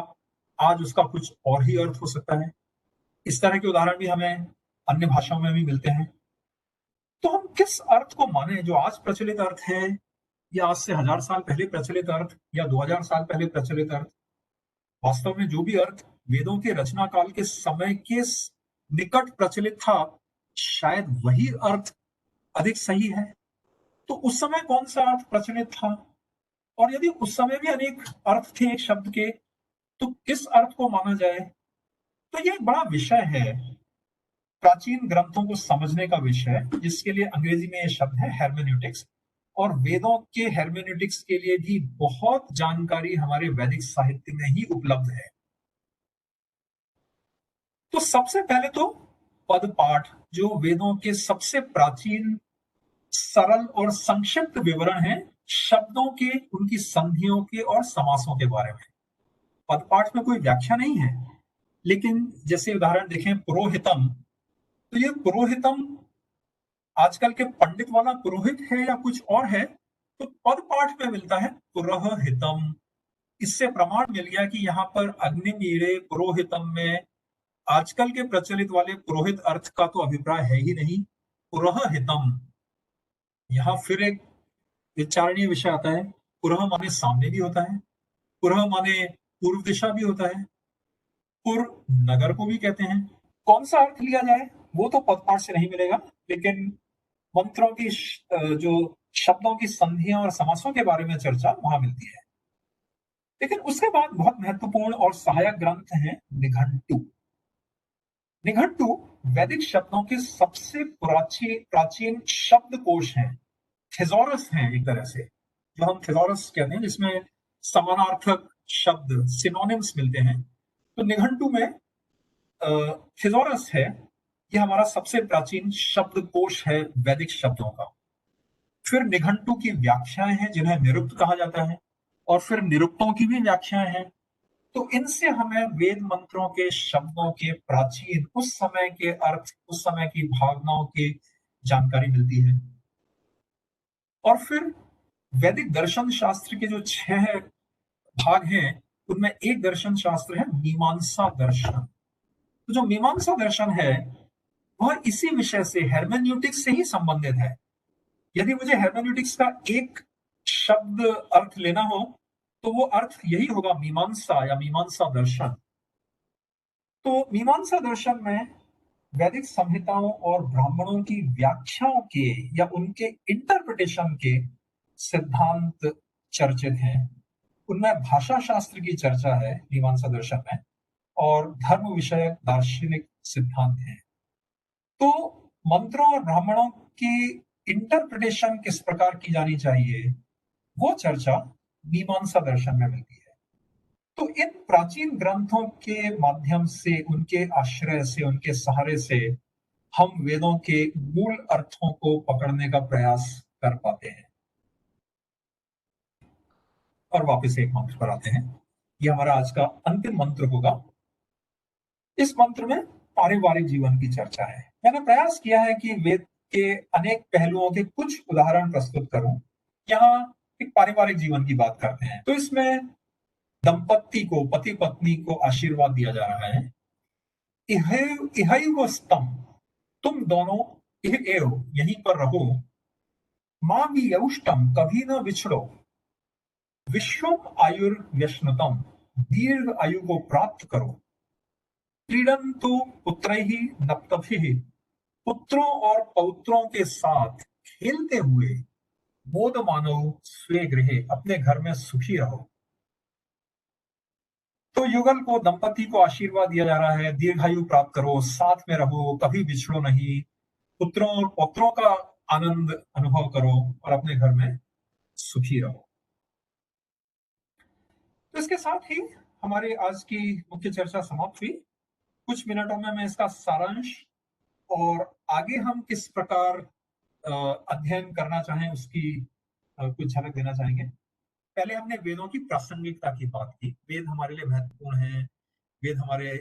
आज उसका कुछ और ही अर्थ हो सकता है। इस तरह के उदाहरण भी हमें अन्य भाषाओं में भी मिलते हैं। तो हम किस अर्थ को माने, जो आज प्रचलित अर्थ है, या आज से 1000 साल पहले प्रचलित अर्थ, या 2000 साल पहले प्रचलित अर्थ। वास्तव में जो भी अर्थ वेदों के रचना काल के समय के निकट प्रचलित था, शायद वही अर्थ अधिक सही है। तो उस समय कौन सा अर्थ प्रचलित था, और यदि उस समय भी अनेक अर्थ थे एक शब्द के, तो किस अर्थ को माना जाए। तो ये एक बड़ा विषय है, प्राचीन ग्रंथों को समझने का विषय, जिसके लिए अंग्रेजी में ये शब्द है हेर्मेन्यूटिक्स। और वेदों के हेर्मेन्यूटिक्स के लिए भी बहुत जानकारी हमारे वैदिक साहित्य में ही उपलब्ध है। तो सबसे पहले तो पद पाठ, जो वेदों के सबसे प्राचीन, सरल और संक्षिप्त विवरण है शब्दों के, उनकी संधियों के और समासों के बारे में। पद पाठ में कोई व्याख्या नहीं है, लेकिन जैसे उदाहरण देखें पुरोहितम, तो ये पुरोहितम आजकल के पंडित वाला पुरोहित है या कुछ और है, तो पद पाठ में मिलता है पुरोहितम। इससे प्रमाण मिल गया कि यहाँ पर अग्निमीरे पुरोहितम में आजकल के प्रचलित वाले पुरोहित अर्थ का तो अभिप्राय है ही नहीं। पुरोहितम, यहाँ फिर एक विचारणीय विषय आता है। पुरह माने सामने भी होता है, पुरह माने पूर्व दिशा भी होता है, पुर नगर को भी कहते हैं। कौन सा अर्थ लिया जाए वो तो पद पाठ से नहीं मिलेगा, लेकिन मंत्रों की जो शब्दों की संधियां और समासों के बारे में चर्चा वहां मिलती है। लेकिन उसके बाद बहुत महत्वपूर्ण और सहायक ग्रंथ है निघंटु। निघंटु वैदिक शब्दों के सबसे प्राचीन शब्दकोश हैं, थिजोरस हैं एक तरह से, जो हम थिजोरस कहते हैं, जिसमें समानार्थक शब्द सिनोनिम्स मिलते हैं। तो निघंटु में थिजोरस है, यह हमारा सबसे प्राचीन शब्दकोश है वैदिक शब्दों का। फिर निघंटु की व्याख्याएं हैं जिन्हें निरुक्त कहा जाता है, और फिर निरुक्तों की भी व्याख्याएं हैं। तो इनसे हमें वेद मंत्रों के शब्दों के प्राचीन उस समय के अर्थ, उस समय की भावनाओं की जानकारी मिलती है। और फिर वैदिक दर्शन शास्त्र के जो 6 भाग हैं, उनमें एक दर्शन शास्त्र है मीमांसा दर्शन। तो जो मीमांसा दर्शन है वह इसी विषय से, हेर्मेन्यूटिक्स से ही संबंधित है। यदि मुझे हेर्मेन्यूटिक्स का एक शब्द अर्थ लेना हो, तो वो अर्थ यही होगा, मीमांसा या मीमांसा दर्शन। तो मीमांसा दर्शन में वैदिक संहिताओं और ब्राह्मणों की व्याख्याओं के या उनके इंटरप्रिटेशन के सिद्धांत चर्चित हैं। उनमें भाषा शास्त्र की चर्चा है मीमांसा दर्शन में, और धर्म विषयक दार्शनिक सिद्धांत हैं। तो मंत्रों और ब्राह्मणों की इंटरप्रिटेशन किस प्रकार की जानी चाहिए, वो चर्चा मीमांसा दर्शन में मिलती है। तो इन प्राचीन ग्रंथों के माध्यम से, उनके आश्रय से, उनके सहारे से हम वेदों के मूल अर्थों को पकड़ने का प्रयास कर पाते हैं। और वापस एक मंत्र पर आते हैं, यह हमारा आज का अंतिम मंत्र होगा। इस मंत्र में पारिवारिक जीवन की चर्चा है। मैंने प्रयास किया है कि वेद के अनेक पहलुओं के कुछ उदाहरण प्रस्तुत करूं। यहाँ एक पारिवारिक जीवन की बात करते हैं, तो इसमें दंपत्ति को, पति पत्नी को आशीर्वाद दिया जा रहा है। इहैव स्तम, तुम दोनों एव यहीं पर रहो। मां वियौष्टम, कभी न बिछड़ो। विश्वम आयुर्व्यश्नुतम, दीर्घ आयु को प्राप्त करो। क्रीडन्तु पुत्रैहि नप्तभिः, पुत्रों और पौत्रों के साथ खेलते हुए मोदमानो स्वे गृहे, अपने घर में सुखी रहो। तो युगल को, दंपति को आशीर्वाद दिया जा रहा है, दीर्घायु प्राप्त करो, साथ में रहो, कभी बिछड़ो नहीं, पुत्रों और पौत्रों का आनंद अनुभव करो और अपने घर में सुखी रहो। तो इसके साथ ही हमारी आज की मुख्य चर्चा समाप्त हुई। कुछ मिनटों में मैं इसका सारांश और आगे हम किस प्रकार अध्ययन करना चाहें उसकी कुछ झलक देना चाहेंगे। पहले हमने वेदों की प्रासंगिकता की बात की। वेद हमारे लिए महत्वपूर्ण है। वेद हमारे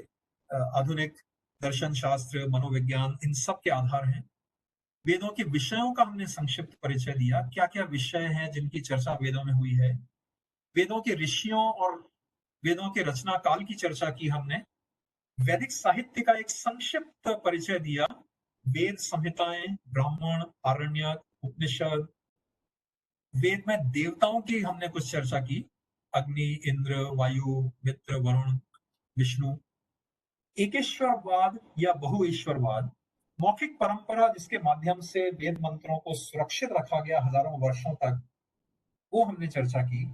आधुनिक दर्शन शास्त्र, मनोविज्ञान, इन सब के आधार हैं। वेदों के विषयों का हमने संक्षिप्त परिचय दिया, क्या क्या विषय हैं जिनकी चर्चा वेदों में हुई है। वेदों के ऋषियों और वेदों के रचना काल की चर्चा की हमने। वैदिक साहित्य का एक संक्षिप्त परिचय दिया, वेद संहिताएं, ब्राह्मण, आरण्यक, उपनिषद। वेद में देवताओं की हमने कुछ चर्चा की, अग्नि, इंद्र, वायु, मित्र, वरुण, विष्णु। एकेश्वरवाद या बहु ईश्वरवाद, मौखिक परंपरा जिसके माध्यम से वेद मंत्रों को सुरक्षित रखा गया हजारों वर्षों तक, वो हमने चर्चा की।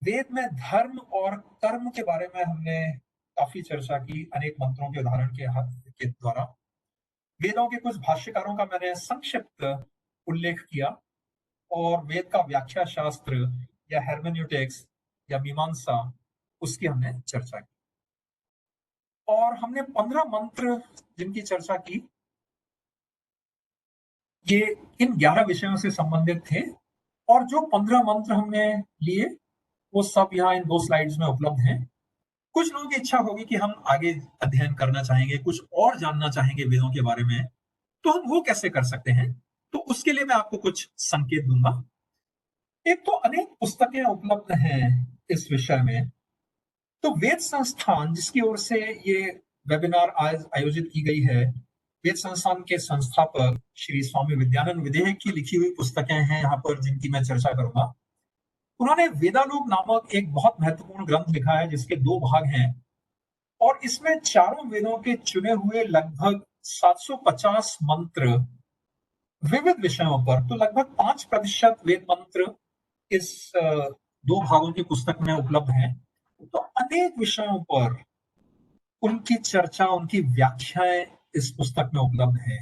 वेद में धर्म और कर्म के बारे में हमने काफी चर्चा की अनेक मंत्रों के उदाहरण के द्वारा। वेदों के कुछ भाष्यकारों का मैंने संक्षिप्त उल्लेख किया और वेद का व्याख्या शास्त्र या हेर्मेन्यूटिक्स या मीमांसा, उसकी हमने चर्चा की। और हमने 15 मंत्र जिनकी चर्चा की, ये इन 11 विषयों से संबंधित थे। और जो 15 मंत्र हमने लिए वो सब यहाँ इन 2 स्लाइड्स में उपलब्ध हैं। कुछ लोगों की इच्छा होगी कि हम आगे अध्ययन करना चाहेंगे, कुछ और जानना चाहेंगे वेदों के बारे में, तो हम वो कैसे कर सकते हैं? तो उसके लिए मैं आपको कुछ संकेत दूंगा। एक तो अनेक पुस्तकें उपलब्ध हैं इस विषय में। तो वेद संस्थान जिसकी ओर से ये वेबिनार आज आयोजित की गई है, वेद संस्थान के संस्थापक श्री स्वामी विद्यानंद विदेह की लिखी हुई पुस्तकें हैं यहाँ पर जिनकी मैं चर्चा करूंगा। उन्होंने वेदालोक नामक एक बहुत महत्वपूर्ण ग्रंथ लिखा है जिसके 2 भाग हैं और इसमें चारों वेदों के चुने हुए लगभग 750 मंत्र विविध विषयों पर, तो लगभग 5% वेद मंत्र इस 2 भागों की पुस्तक में उपलब्ध हैं। तो अनेक विषयों पर उनकी चर्चा, उनकी व्याख्याएं इस पुस्तक में उपलब्ध है।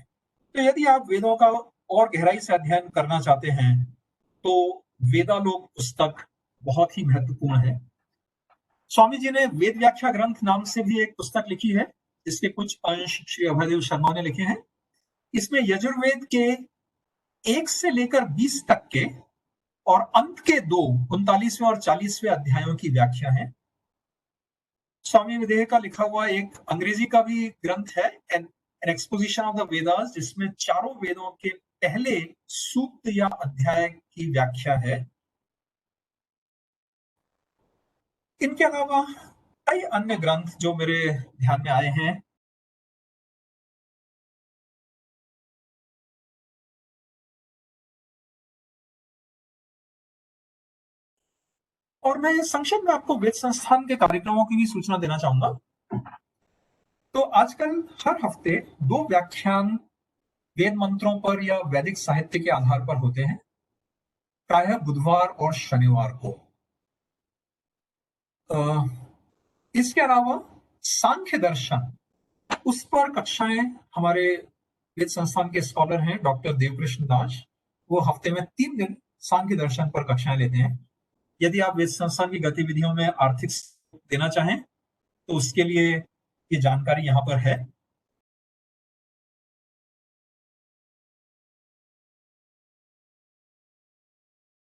तो यदि आप वेदों का और गहराई से अध्ययन करना चाहते हैं तो वेदालोक पुस्तक बहुत ही महत्वपूर्ण है। स्वामी जी ने वेद व्याख्या ग्रंथ नाम से भी एक पुस्तक लिखी है जिसके कुछ अंश श्री अभयदेव शर्मा ने लिखे हैं। इसमें यजुर्वेद के 1 से लेकर 20 तक के और अंत के 2 39वें और 40वें अध्यायों की व्याख्या है। स्वामी विदेह का लिखा हुआ एक अंग्रेजी का भी ग्रंथ है, an exposition of the Vedas, जिसमें चारों वेदों के पहले सूक्त या अध्याय की व्याख्या है। इनके अलावा कई अन्य ग्रंथ जो मेरे ध्यान में आए हैं। और मैं संक्षेप में आपको वेद संस्थान के कार्यक्रमों की भी सूचना देना चाहूंगा। तो आजकल हर हफ्ते 2 व्याख्यान वेद मंत्रों पर या वैदिक साहित्य के आधार पर होते हैं, प्रायः बुधवार और शनिवार को। इसके अलावा सांख्य दर्शन, उस पर कक्षाएं हमारे वेद संस्थान के स्कॉलर हैं डॉक्टर देवकृष्ण दास, वो हफ्ते में 3 दिन सांख्य दर्शन पर कक्षाएं लेते हैं। यदि आप वेद संस्थान की गतिविधियों में आर्थिक देना चाहें तो उसके लिए ये जानकारी यहाँ पर है।